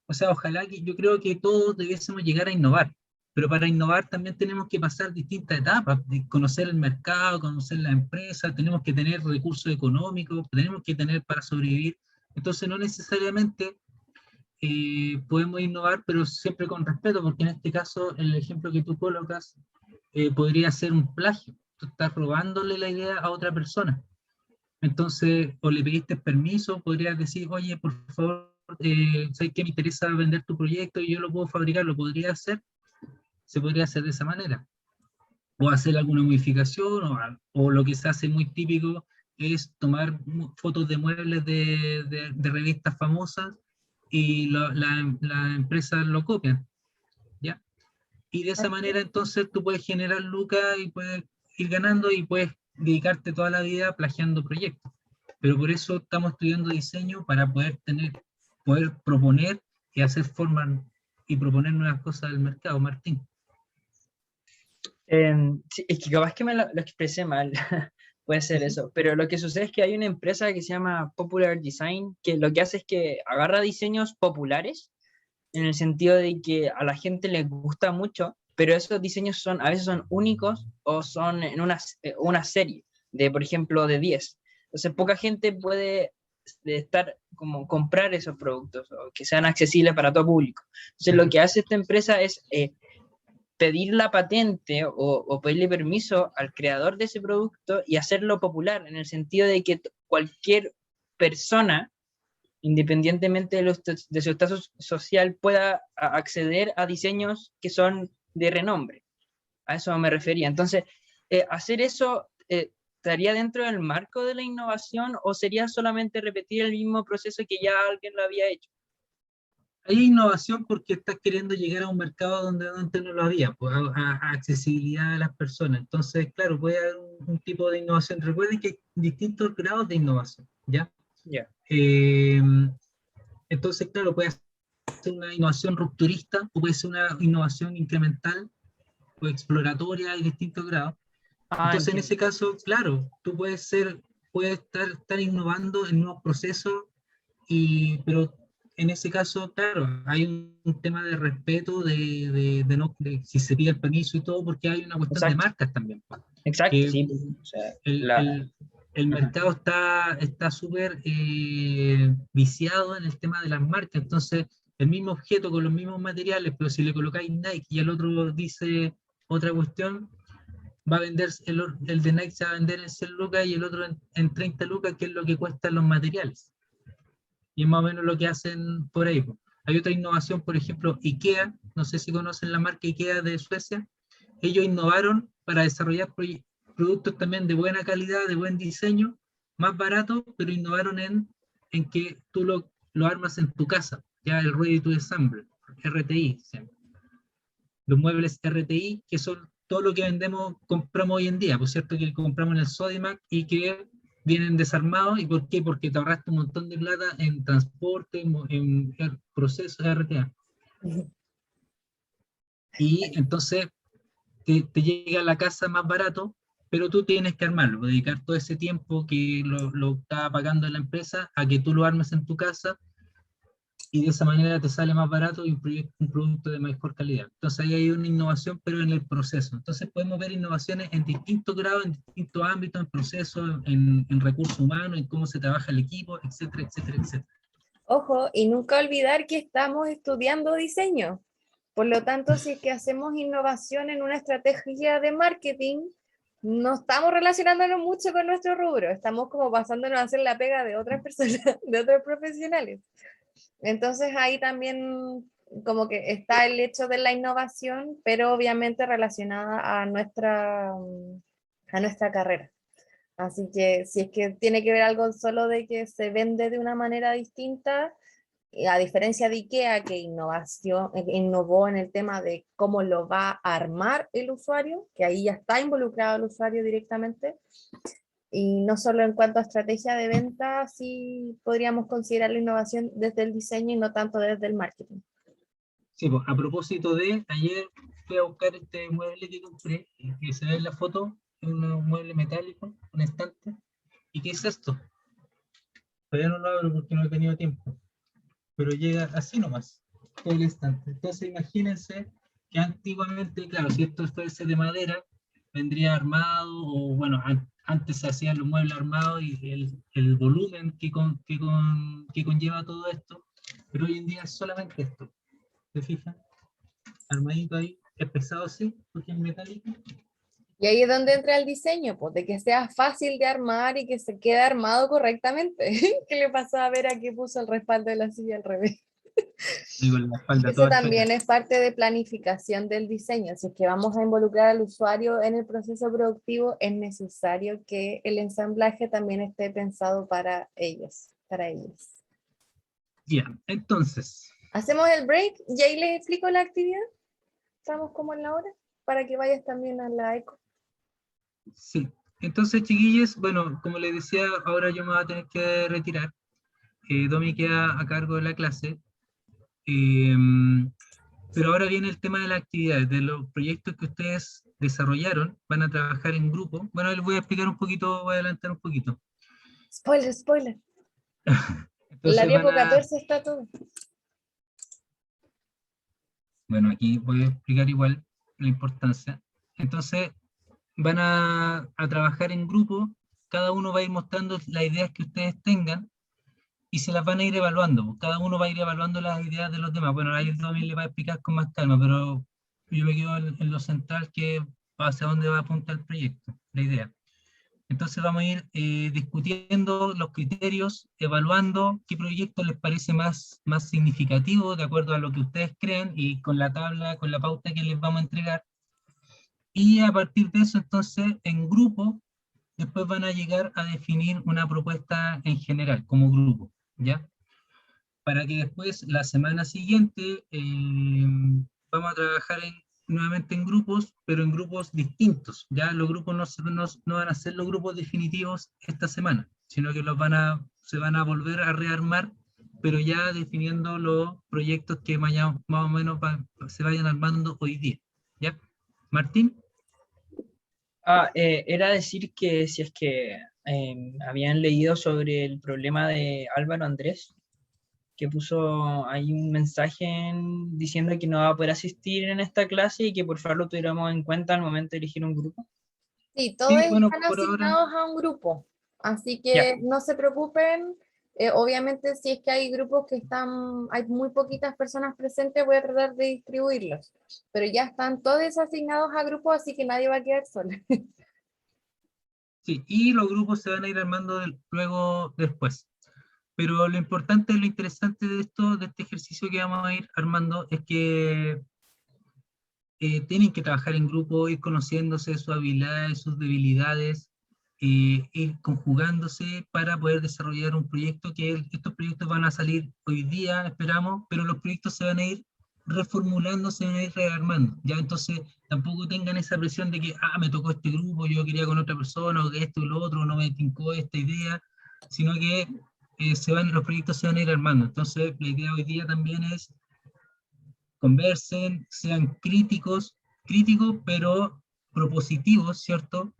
o sea, ojalá que yo creo que todos debiésemos llegar a innovar, pero para innovar también tenemos que pasar distintas etapas, de conocer el mercado, conocer la empresa, tenemos que tener recursos económicos, tenemos que tener para sobrevivir. Entonces, no necesariamente podemos innovar, pero siempre con respeto, porque en este caso, el ejemplo que tú colocas podría ser un plagio. Tú estás robándole la idea a otra persona. Entonces, o le pediste permiso, podrías decir, oye, por favor, ¿sabes qué? Me interesa vender tu proyecto y yo lo puedo fabricar, ¿lo podría hacer? Se podría hacer de esa manera. O hacer alguna modificación, o lo que se hace muy típico es tomar fotos de muebles de revistas famosas y la empresa lo copian, ¿ya? Y de esa manera entonces tú puedes generar lucas y puedes ir ganando y puedes dedicarte toda la vida plagiando proyectos. Pero por eso estamos estudiando diseño para poder proponer y hacer formas y proponer nuevas cosas al mercado, Martín. Sí, es que capaz que lo expresé mal, puede ser eso, pero lo que sucede es que hay una empresa que se llama Popular Design, que lo que hace es que agarra diseños populares, en el sentido de que a la gente les gusta mucho, pero esos diseños a veces son únicos o son en una serie, por ejemplo, de 10. Entonces poca gente puede comprar esos productos o que sean accesibles para todo público. Entonces lo que hace esta empresa es pedir la patente o pedirle permiso al creador de ese producto y hacerlo popular, en el sentido de que cualquier persona, independientemente de su estatus social, pueda acceder a diseños que son de renombre. A eso me refería. Entonces, hacer eso ¿estaría dentro del marco de la innovación o sería solamente repetir el mismo proceso que ya alguien lo había hecho? Hay innovación porque estás queriendo llegar a un mercado donde antes no lo había, pues, a accesibilidad a las personas. Entonces, claro, puede haber un tipo de innovación. Recuerden que hay distintos grados de innovación, ¿ya? Yeah. Entonces, claro, puede ser una innovación rupturista o puede ser una innovación incremental o exploratoria de distintos grados. Entonces, en ese caso, claro, tú puedes estar innovando en nuevos procesos, pero en ese caso, claro, hay un tema de respeto de si se pide el permiso y todo, porque hay una cuestión de marcas también. Exacto, sí. O sea, el mercado está súper viciado en el tema de las marcas, entonces el mismo objeto con los mismos materiales, pero si le colocáis Nike y el otro dice otra cuestión, va a vender, el de Nike se va a vender en 100 lucas y el otro en 30 lucas, que es lo que cuestan los materiales. Y es más o menos lo que hacen por ahí. Hay otra innovación, por ejemplo, IKEA, no sé si conocen la marca IKEA de Suecia. Ellos innovaron para desarrollar productos también de buena calidad, de buen diseño, más barato, pero innovaron en que tú lo armas en tu casa, ya el Ready to Assemble, RTI. ¿Sí? Los muebles RTI, que son todo lo que compramos hoy en día, por cierto, que compramos en el Sodimac y que vienen desarmados. ¿Y por qué? Porque te ahorraste un montón de plata en transporte, en procesos de RTA. Y entonces te llega a la casa más barato, pero tú tienes que armarlo, dedicar todo ese tiempo que lo está pagando la empresa a que tú lo armes en tu casa, y de esa manera te sale más barato y un producto de mejor calidad. Entonces ahí hay una innovación, pero en el proceso. Entonces podemos ver innovaciones en distintos grados, en distintos ámbitos, en procesos, en recursos humanos, en cómo se trabaja el equipo, etcétera, etcétera, etcétera. Ojo, y nunca olvidar que estamos estudiando diseño. Por lo tanto, si es que hacemos innovación en una estrategia de marketing, no estamos relacionándonos mucho con nuestro rubro, estamos como pasándonos a hacer la pega de otras personas, de otros profesionales. Entonces ahí también como que está el hecho de la innovación, pero obviamente relacionada a nuestra carrera. Así que si es que tiene que ver algo solo de que se vende de una manera distinta, a diferencia de IKEA, que innovó en el tema de cómo lo va a armar el usuario, que ahí ya está involucrado el usuario directamente, y no solo en cuanto a estrategia de venta, sí podríamos considerar la innovación desde el diseño y no tanto desde el marketing. Sí, pues, a propósito ayer fui a buscar este mueble que compré, que se ve en la foto, es un mueble metálico, un estante. ¿Y qué es esto? Todavía no lo abro porque no he tenido tiempo, pero llega así nomás, todo el estante. Entonces imagínense que antiguamente, claro, si esto fuese de madera, vendría armado, o bueno, antes se hacían los muebles armados y el volumen que conlleva todo esto, pero hoy en día es solamente esto. ¿Se fijan? Armadito ahí, es pesado sí, porque es metálico, Y ahí es donde entra el diseño, pues de que sea fácil de armar y que se quede armado correctamente. ¿Qué le pasó a Vera que puso el respaldo de la silla al revés? Y con la espalda Eso toda también chueca. es parte de planificación del diseño. Si es que vamos a involucrar al usuario en el proceso productivo, es necesario que el ensamblaje también esté pensado para ellos, para ellos. Ya, entonces, Hacemos el break y ahí les explico la actividad. Estamos como en la hora, para que vayas también a la eco. sí. Entonces, chiquillos, bueno, como les decía, ahora yo me voy a tener que retirar. Domi queda a cargo de la clase. Pero ahora viene el tema de las actividades, de los proyectos que ustedes desarrollaron, van a trabajar en grupo. Bueno, les voy a explicar un poquito, voy a adelantar un poquito. Spoiler, spoiler. La Entonces van diapo a, 14 está todo. bueno, aquí voy a explicar igual la importancia. Entonces van a trabajar en grupo, cada uno va a ir mostrando las ideas que ustedes tengan y se las van a ir evaluando. Cada uno va a ir evaluando las ideas de los demás. Bueno, ahí también le va a explicar con más calma, pero yo me quedo en lo central, que hacia dónde va a apuntar el proyecto, la idea. Entonces vamos a ir discutiendo los criterios, evaluando qué proyecto les parece más significativo de acuerdo a lo que ustedes creen y con la tabla, con la pauta que les vamos a entregar. Y a partir de eso, entonces, en grupo, después van a llegar a definir una propuesta en general, como grupo, ¿ya? Para que después, la semana siguiente, vamos a trabajar nuevamente en grupos, pero en grupos distintos. Ya los grupos no van a ser los grupos definitivos esta semana, sino que se van a volver a rearmar, pero ya definiendo los proyectos que más o menos se vayan armando hoy día. ¿Ya? Martín. Era decir que si es que habían leído sobre el problema de Álvaro Andrés, que puso ahí un mensaje diciendo que no va a poder asistir en esta clase y que por favor lo tuviéramos en cuenta al momento de elegir un grupo. Sí, todos Sí, bueno, están por ahora. asignados a un grupo, así Ya, que no se preocupen. Obviamente, si es que hay grupos que hay muy poquitas personas presentes, voy a tratar de distribuirlos, pero ya están todos asignados a grupos, así que nadie va a quedar solo. Sí, y los grupos se van a ir armando luego después. Pero lo importante, lo interesante de esto, de este ejercicio que vamos a ir armando, es que tienen que trabajar en grupo, ir conociéndose sus habilidades, sus debilidades, ir conjugándose para poder desarrollar un proyecto, que estos proyectos van a salir hoy día, esperamos, pero los proyectos se van a ir reformulando, se van a ir rearmando, ¿ya? Entonces tampoco tengan esa presión de que, me tocó este grupo, yo quería con otra persona, o que esto y lo otro, no me tincó esta idea, sino que los proyectos se van a ir armando. Entonces la idea hoy día también es conversen, sean críticos, pero propositivos, ¿cierto?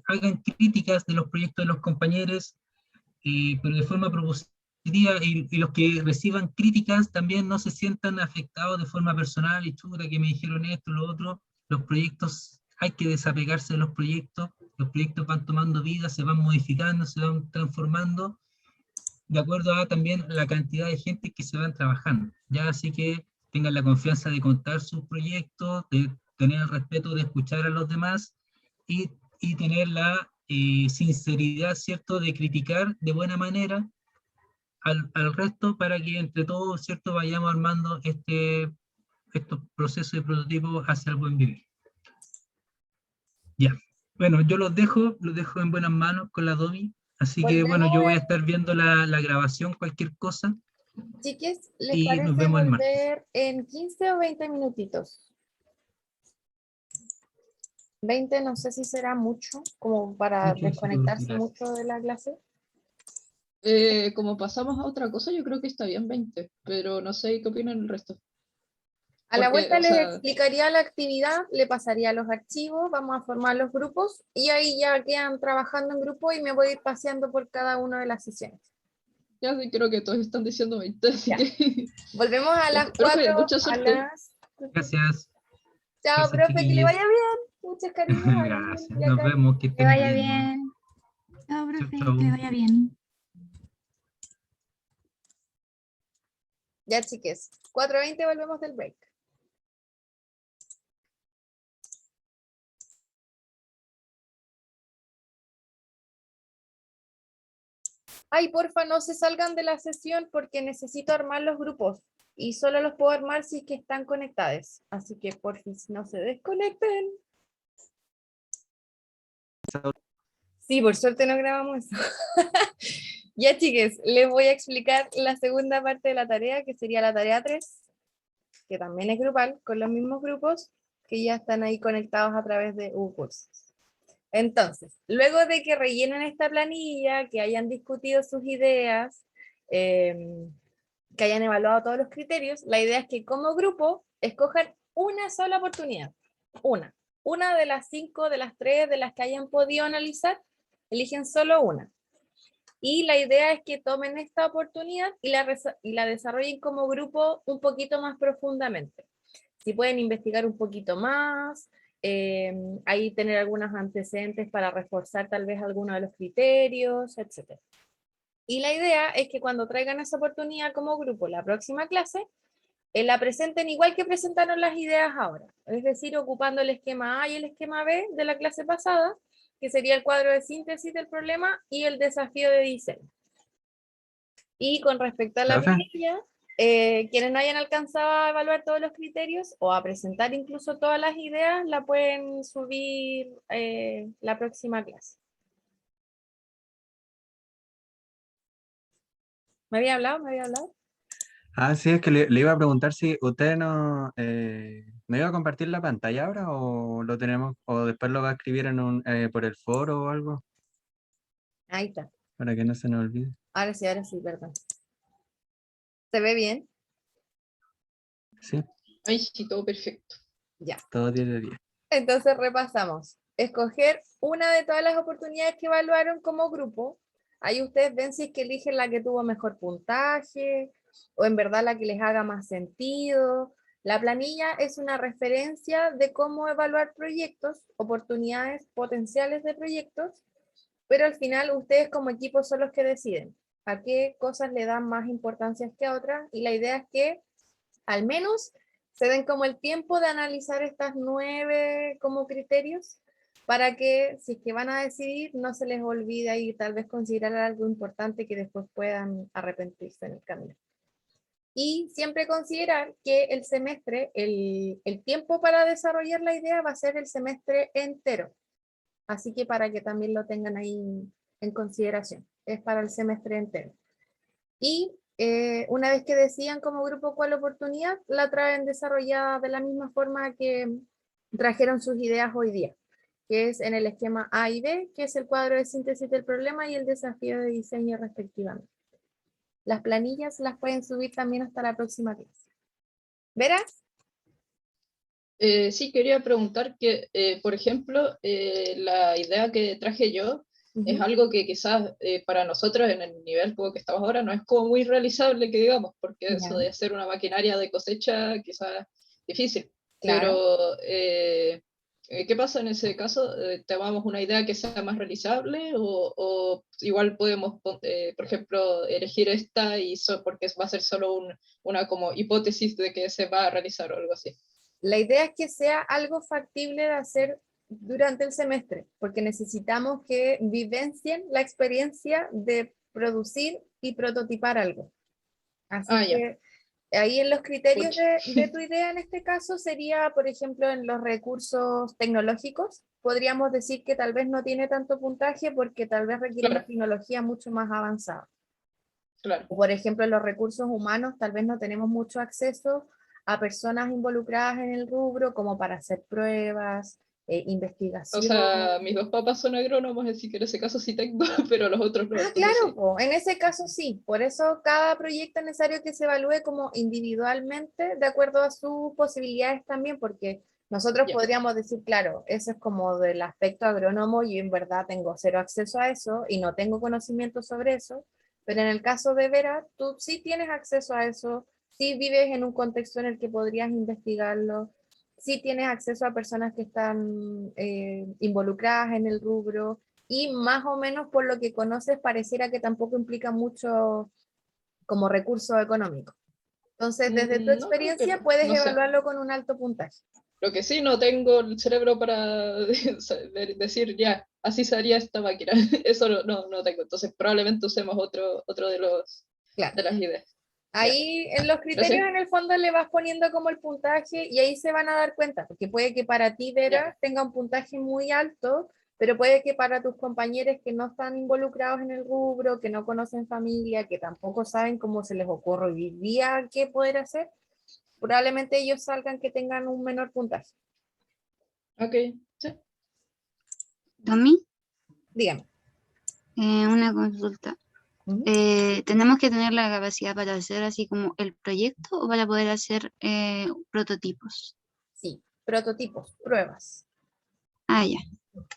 Hagan críticas de los proyectos de los compañeros, pero de forma propositiva, y los que reciban críticas también no se sientan afectados de forma personal, y chuta, que me dijeron esto, lo otro. Los proyectos, hay que desapegarse de los proyectos van tomando vida, se van modificando, se van transformando, de acuerdo a también la cantidad de gente que se van trabajando, ¿ya? Así que tengan la confianza de contar sus proyectos, de tener el respeto de escuchar a los demás y tener la sinceridad, ¿cierto?, de criticar de buena manera al resto, para que entre todos, ¿cierto?, vayamos armando estos procesos de prototipo hacia el buen vivir. Ya. Bueno, yo los dejo en buenas manos con la Domi. Así que bueno, Volvemos, yo voy a estar viendo la grabación, cualquier cosa, chiques, ¿les y nos parece vemos el martes. volver en 15 o 20 minutitos? 20 no sé si será mucho, como para Mucho éxito, desconectarse gracias. mucho de la clase. Como pasamos a otra cosa, yo creo que está bien 20, pero no sé qué opinan el resto. A la Porque, vuelta o les sea, explicaría la actividad, le pasaría los archivos, vamos a formar los grupos y ahí ya quedan trabajando en grupo y me voy a ir paseando por cada una de las sesiones. ya sí creo que todos están diciendo 20, así Ya. que... Volvemos a las Profe, 4, mucha a suerte. las... Gracias. Chao, Gracias, profe, que le chiquillos. vaya bien. Muchas cariños a Gracias. y a Nos Cari. vemos, que Que estén vaya bien. bien. Chao, Chau, profe, que le chau. vaya bien. Ya, chiques. 4:20 volvemos del break. Ay, porfa, no se salgan de la sesión porque necesito armar los grupos y solo los puedo armar si es que están conectados. Así que porfa, no se desconecten. Sí, por suerte no grabamos eso. Ya, chiques, les voy a explicar la segunda parte de la tarea, que sería la tarea 3, que también es grupal, con los mismos grupos que ya están ahí conectados a través de Cursos. Entonces, luego de que rellenen esta planilla, que hayan discutido sus ideas, que hayan evaluado todos los criterios, la idea es que como grupo escojan una sola oportunidad, una de las 5, de las 3, de las que hayan podido analizar, eligen solo una. Y la idea es que tomen esta oportunidad y la desarrollen como grupo un poquito más profundamente. Si pueden investigar un poquito más, ahí tener algunos antecedentes para reforzar tal vez algunos de los criterios, etc. Y la idea es que cuando traigan esa oportunidad como grupo la próxima clase, la presenten igual que presentaron las ideas ahora, es decir, ocupando el esquema A y el esquema B de la clase pasada, que sería el cuadro de síntesis del problema y el desafío de diseño. Y con respecto a la planilla, quienes no hayan alcanzado a evaluar todos los criterios o a presentar incluso todas las ideas, la pueden subir la próxima clase. ¿Me había hablado? ¿Me había hablado? Ah, sí, es que le iba a preguntar si usted no iba a compartir la pantalla ahora o lo tenemos, o después lo va a escribir por el foro o algo, Ahí está. para que no se nos olvide. Ahora sí, perdón. ¿Se ve bien? Sí, Ay, sí, todo perfecto. Ya. todo 10 de 10. Entonces repasamos. Escoger una de todas las oportunidades que evaluaron como grupo. Ahí ustedes ven si es que eligen la que tuvo mejor puntaje o en verdad la que les haga más sentido. La planilla es una referencia de cómo evaluar proyectos, oportunidades potenciales de proyectos, pero al final ustedes como equipo son los que deciden a qué cosas le dan más importancia que a otras, y la idea es que al menos se den como el tiempo de analizar estas 9 como criterios para que si es que van a decidir no se les olvide y tal vez considerar algo importante que después puedan arrepentirse en el camino. Y siempre considerar que el semestre, el tiempo para desarrollar la idea va a ser el semestre entero. Así que para que también lo tengan ahí en consideración. Es para el semestre entero. Y una vez que decidan como grupo cuál oportunidad, la traen desarrollada de la misma forma que trajeron sus ideas hoy día, que es en el esquema A y B, que es el cuadro de síntesis del problema y el desafío de diseño respectivamente. Las planillas las pueden subir también hasta la próxima clase. ¿Verás? Sí, quería preguntar que, por ejemplo, la idea que traje yo es algo que quizás para nosotros en el nivel como que estamos ahora no es como muy realizable, que digamos, porque eso de hacer una maquinaria de cosecha quizás difícil. Claro. Pero, ¿qué pasa en ese caso? ¿Tomamos una idea que sea más realizable o igual podemos, por ejemplo, elegir esta y porque va a ser solo una como hipótesis de que se va a realizar o algo así? La idea es que sea algo factible de hacer durante el semestre, porque necesitamos que vivencien la experiencia de producir y prototipar algo. Así que ahí en los criterios de tu idea en este caso sería, por ejemplo, en los recursos tecnológicos, podríamos decir que tal vez no tiene tanto puntaje porque tal vez requiere una tecnología mucho más avanzada. Claro. Por ejemplo, en los recursos humanos tal vez no tenemos mucho acceso a personas involucradas en el rubro como para hacer pruebas, investigación. O sea, mis dos papás son agrónomos, así que en ese caso sí tengo, pero los otros no. Claro, en ese caso sí. Por eso cada proyecto es necesario que se evalúe como individualmente de acuerdo a sus posibilidades también, porque nosotros podríamos decir, claro, eso es como del aspecto agrónomo, yo en verdad tengo cero acceso a eso y no tengo conocimiento sobre eso, pero en el caso de Vera, tú sí tienes acceso a eso, sí vives en un contexto en el que podrías investigarlo, sí tienes acceso a personas que están involucradas en el rubro, y más o menos por lo que conoces pareciera que tampoco implica mucho como recurso económico. Entonces, desde tu experiencia puedes evaluarlo con un alto puntaje. Lo que sí, no tengo el cerebro para decir ya, así se haría esta máquina. Eso no tengo, entonces probablemente usemos otro Claro. de las ideas. Ahí en los criterios Gracias. en el fondo le vas poniendo como el puntaje y ahí se van a dar cuenta, porque puede que para ti, Vera, tenga un puntaje muy alto, pero puede que para tus compañeros que no están involucrados en el rubro, que no conocen familia, que tampoco saben cómo se les ocurre hoy día qué poder hacer, probablemente ellos salgan que tengan un menor puntaje. Ok, sí. Tommy, Dígame. una consulta. Ujú. ¿Tenemos que tener la capacidad para hacer así como el proyecto o para poder hacer prototipos? Sí, prototipos, pruebas. Ah, ya.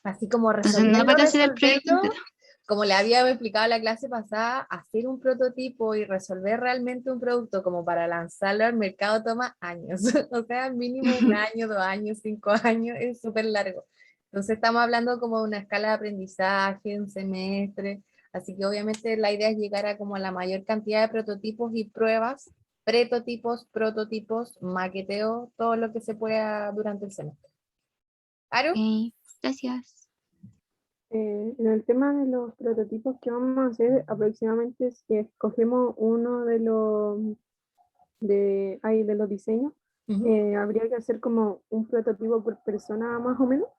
Así como Entonces no para hacer el proyecto resolviendo, entero. como le había explicado la clase pasada, hacer un prototipo y resolver realmente un producto como para lanzarlo al mercado toma años. O sea, mínimo 1 año, 2 años, 5 años, es súper largo. Entonces estamos hablando como de una escala de aprendizaje, un semestre. Así que obviamente la idea es llegar a como la mayor cantidad de prototipos y pruebas, prototipos, maqueteo, todo lo que se pueda durante el semestre. ¿Aro? Ok, gracias. En el tema de los prototipos que vamos a hacer, aproximadamente si escogemos uno de los diseños, Ujú. habría que hacer como un prototipo por persona más o menos,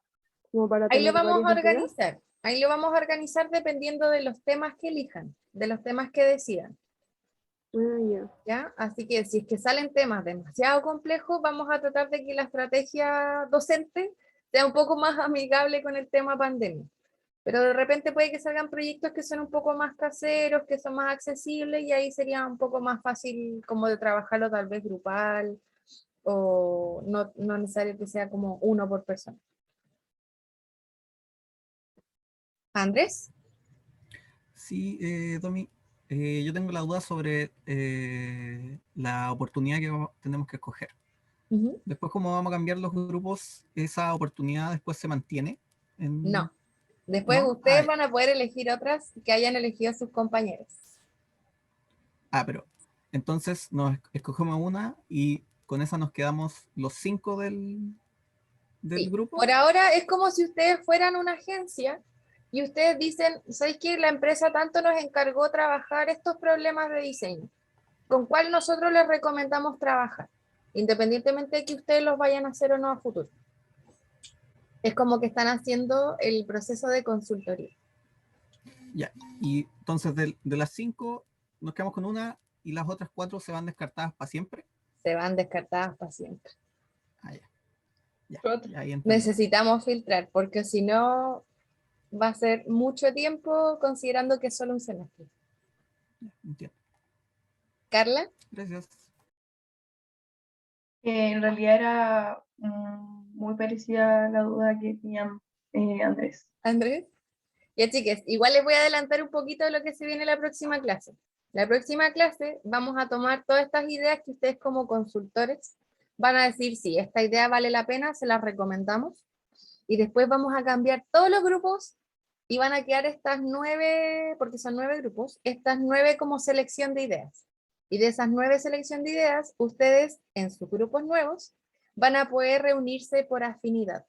como para Ahí lo tener vamos a varias ideas. organizar. Ahí lo vamos a organizar dependiendo de los temas que elijan, de los temas que decidan. Ah, ya. ¿Ya? Así que si es que salen temas demasiado complejos, vamos a tratar de que la estrategia docente sea un poco más amigable con el tema pandemia. Pero de repente puede que salgan proyectos que son un poco más caseros, que son más accesibles y ahí sería un poco más fácil como de trabajarlo tal vez grupal o no necesario que sea como uno por persona. Andrés. Sí, Tommy, yo tengo la duda sobre la oportunidad que tenemos que escoger. Ujú. Después, como vamos a cambiar los grupos, esa oportunidad después se mantiene. No. Después ¿No? ustedes van a poder elegir otras que hayan elegido sus compañeros. Pero entonces nos escogemos una y con esa nos quedamos los 5 del Sí. grupo. Por ahora es como si ustedes fueran una agencia y ustedes dicen, ¿sabéis que la empresa tanto nos encargó trabajar estos problemas de diseño? ¿Con cuál nosotros les recomendamos trabajar? Independientemente de que ustedes los vayan a hacer o no a futuro. Es como que están haciendo el proceso de consultoría. Ya. Y entonces de las 5 nos quedamos con una y las otras 4 se van descartadas para siempre. Se van descartadas para siempre. Ah, ya. Ya, Cuatro. ya ahí entendí. Necesitamos filtrar, porque si no va a ser mucho tiempo considerando que es solo un semestre. Entiendo. Carla. Gracias. En realidad era muy parecida a la duda que tenía Andrés. Andrés. Ya, chiques, igual les voy a adelantar un poquito de lo que se viene la próxima clase. La próxima clase vamos a tomar todas estas ideas que ustedes como consultores van a decir, sí, esta idea vale la pena, se las recomendamos. Y después vamos a cambiar todos los grupos y van a quedar estas 9, porque son 9 grupos, estas 9 como selección de ideas. Y de esas 9 selección de ideas, ustedes en sus grupos nuevos van a poder reunirse por afinidad.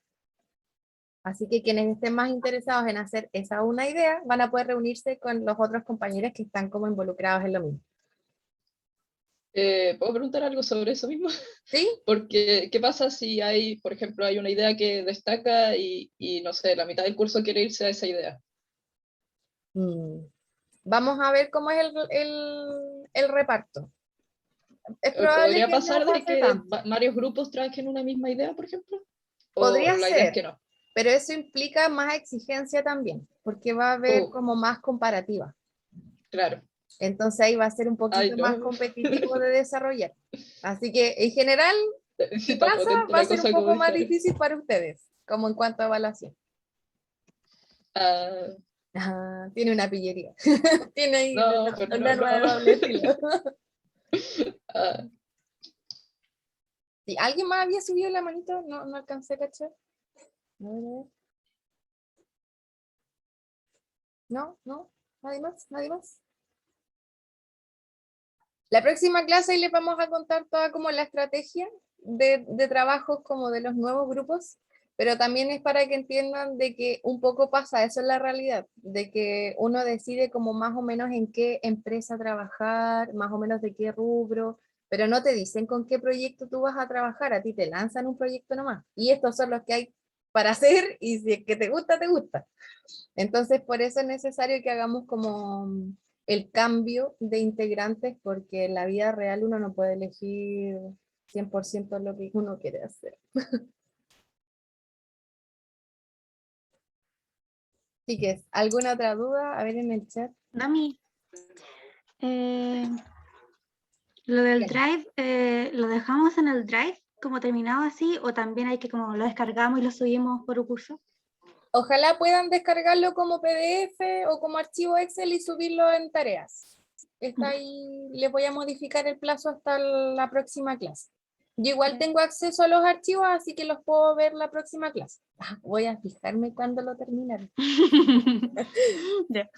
Así que quienes estén más interesados en hacer esa una idea, van a poder reunirse con los otros compañeros que están como involucrados en lo mismo. ¿Puedo preguntar algo sobre eso mismo? ¿Sí? Porque, ¿qué pasa si hay, por ejemplo, hay una idea que destaca y no sé, la mitad del curso quiere irse a esa idea? Vamos a ver cómo es el reparto. Es probable ¿Podría que no pasar de pase que tanto. varios grupos trabajen una misma idea, por ejemplo? ¿O Podría la idea es ser, que no? pero eso implica más exigencia también, porque va a haber como más comparativa. Claro. Entonces ahí va a ser un Ay, poquito no. más competitivo de desarrollar. Así que en general, Sí, si está pasa, potente va a la ser un cosa, como poco más dijeron. difícil para ustedes, como en cuanto a evaluación. Tiene una pillería. Tiene ahí No, pero un no, arma de no. doble filo. ¿Sí? ¿Alguien más había subido la manito? No alcancé a cachar. A ver. No, nadie más. La próxima clase les vamos a contar toda como la estrategia de trabajos como de los nuevos grupos, pero también es para que entiendan de que un poco pasa eso en la realidad, de que uno decide como más o menos en qué empresa trabajar, más o menos de qué rubro, pero no te dicen con qué proyecto tú vas a trabajar, a ti te lanzan un proyecto nomás, y estos son los que hay para hacer, y si es que te gusta, te gusta. Entonces, por eso es necesario que hagamos como el cambio de integrantes, porque en la vida real uno no puede elegir 100% lo que uno quiere hacer. Chiques, ¿alguna otra duda? A ver en el chat. Dami, lo del Bien. Drive, ¿lo dejamos en el Drive como terminado así o también hay que como lo descargamos y lo subimos por un curso? Ojalá puedan descargarlo como PDF o como archivo Excel y subirlo en tareas. Está ahí, les voy a modificar el plazo hasta la próxima clase. Yo igual tengo acceso a los archivos, así que los puedo ver la próxima clase. Voy a fijarme cuándo lo terminaron. Ya.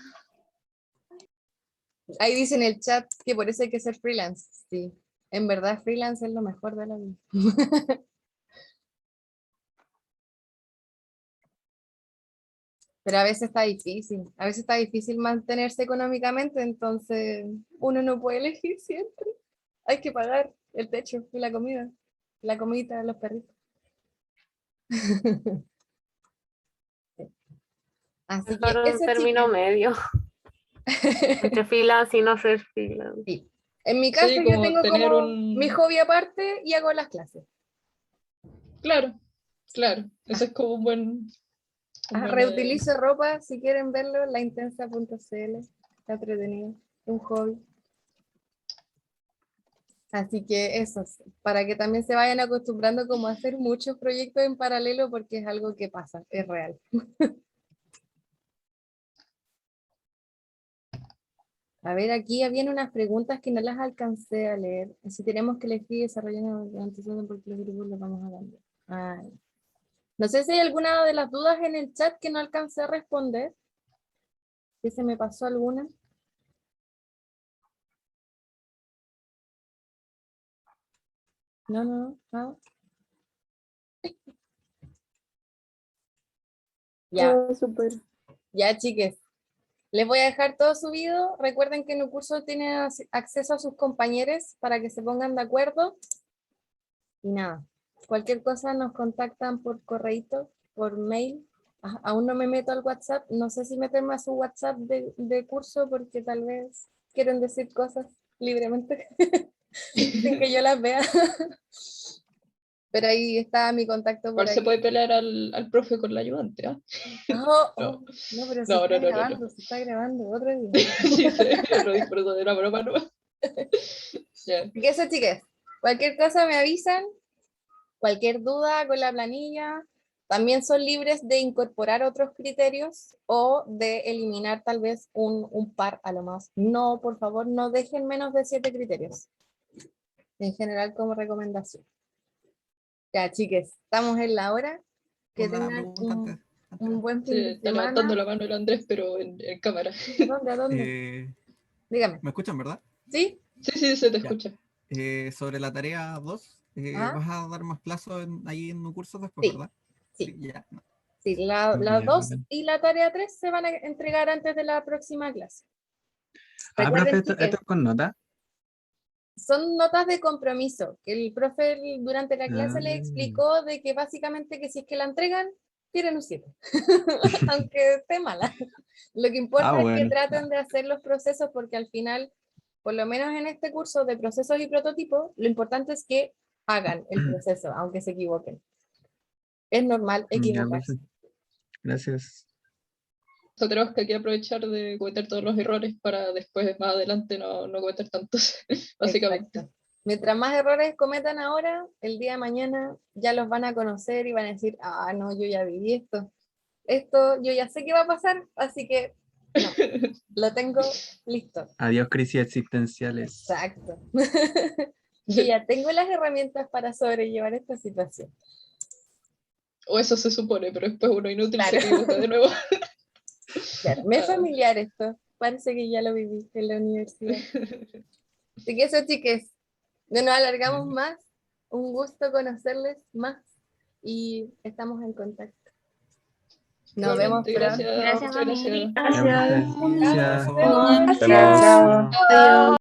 Ahí dice en el chat que por eso hay que ser freelance. Sí, en verdad freelance es lo mejor de la vida. Pero a veces está difícil mantenerse económicamente, entonces uno no puede elegir siempre. Hay que pagar el techo y la comidita de los perritos. Así que Dejar un eso, término chicos. medio entre freelance y no ser freelance. Sí. En mi caso Sí, yo como tengo tener como un... mi hobby aparte y hago las clases. Claro, claro. Eso es como un buen... Reutilizo ropa, si quieren verlo, laintensa.cl. Está entretenido, un hobby. Así que eso, para que también se vayan acostumbrando como a hacer muchos proyectos en paralelo porque es algo que pasa, es real. A ver, aquí habían unas preguntas que no las alcancé a leer. Si tenemos que elegir y desarrollar una antecedente porque los grupos los vamos a cambiar. Ay. No sé si hay alguna de las dudas en el chat que no alcancé a responder. Si se me pasó alguna. No. Ya, Súper. ya, chiques. Les voy a dejar todo subido. Recuerden que en el curso tienen acceso a sus compañeros para que se pongan de acuerdo. Y nada, cualquier cosa nos contactan por correito, por mail. Aún no me meto al WhatsApp. No sé si meterme a su WhatsApp de curso porque tal vez quieren decir cosas libremente sin que yo las vea. Pero ahí está mi contacto por Igual se ahí. puede pelear al profe con la ayudante, ¿ah? No, pero se está grabando, se está grabando otro día. Sí, lo dijo, pero de una broma, ¿no? Ya. Y eso, chicas, cualquier cosa me avisan, cualquier duda con la planilla, también son libres de incorporar otros criterios o de eliminar tal vez un par a lo más. No, por favor, no dejen menos de 7 criterios, en general como recomendación. Ya, chiques, estamos en la hora. Que Una tengan pregunta antes. un buen fin Sí, de está levantando semana. la mano el Andrés, pero en cámara. ¿A dónde? Dígame. ¿Me escuchan, verdad? ¿Sí? Sí, se te Ya. escucha. Sobre la tarea 2, Ajá. ¿vas a dar más plazo ahí en un curso después, Sí, verdad? sí. Ya. Sí, la 2 y la tarea 3 se van a entregar antes de la próxima clase. Profe, Recuerden, ¿esto chiques, es con nota? son notas de compromiso, que el profe durante la clase le Ah. explicó de que básicamente que si es que la entregan, tienen un 7, aunque esté mala. Lo que importa es que Bueno. traten de hacer los procesos porque al final, por lo menos en este curso de procesos y prototipos, lo importante es que hagan el proceso, aunque se equivoquen. Es normal Ya, equivocarse. profe. Gracias. Entonces tenemos que aquí aprovechar de cometer todos los errores para después, más adelante, no cometer tantos, básicamente. Exacto. Mientras más errores cometan ahora, el día de mañana ya los van a conocer y van a decir, no, yo ya viví esto. Esto yo ya sé qué va a pasar, así que no, lo tengo listo. Adiós, crisis existenciales. Exacto. Yo ya tengo las herramientas para sobrellevar esta situación. O eso se supone, pero después uno inútil Claro. se equivoca de nuevo. Claro, me es familiar esto. Parece que ya lo viví en la universidad. Así que eso, chiques, no nos alargamos más. Un gusto conocerles más. y estamos en contacto. Nos vemos Igualmente, pronto. gracias. Gracias, Muchas Domi. gracias. Gracias. Gracias. Hasta luego. Adiós. Adiós.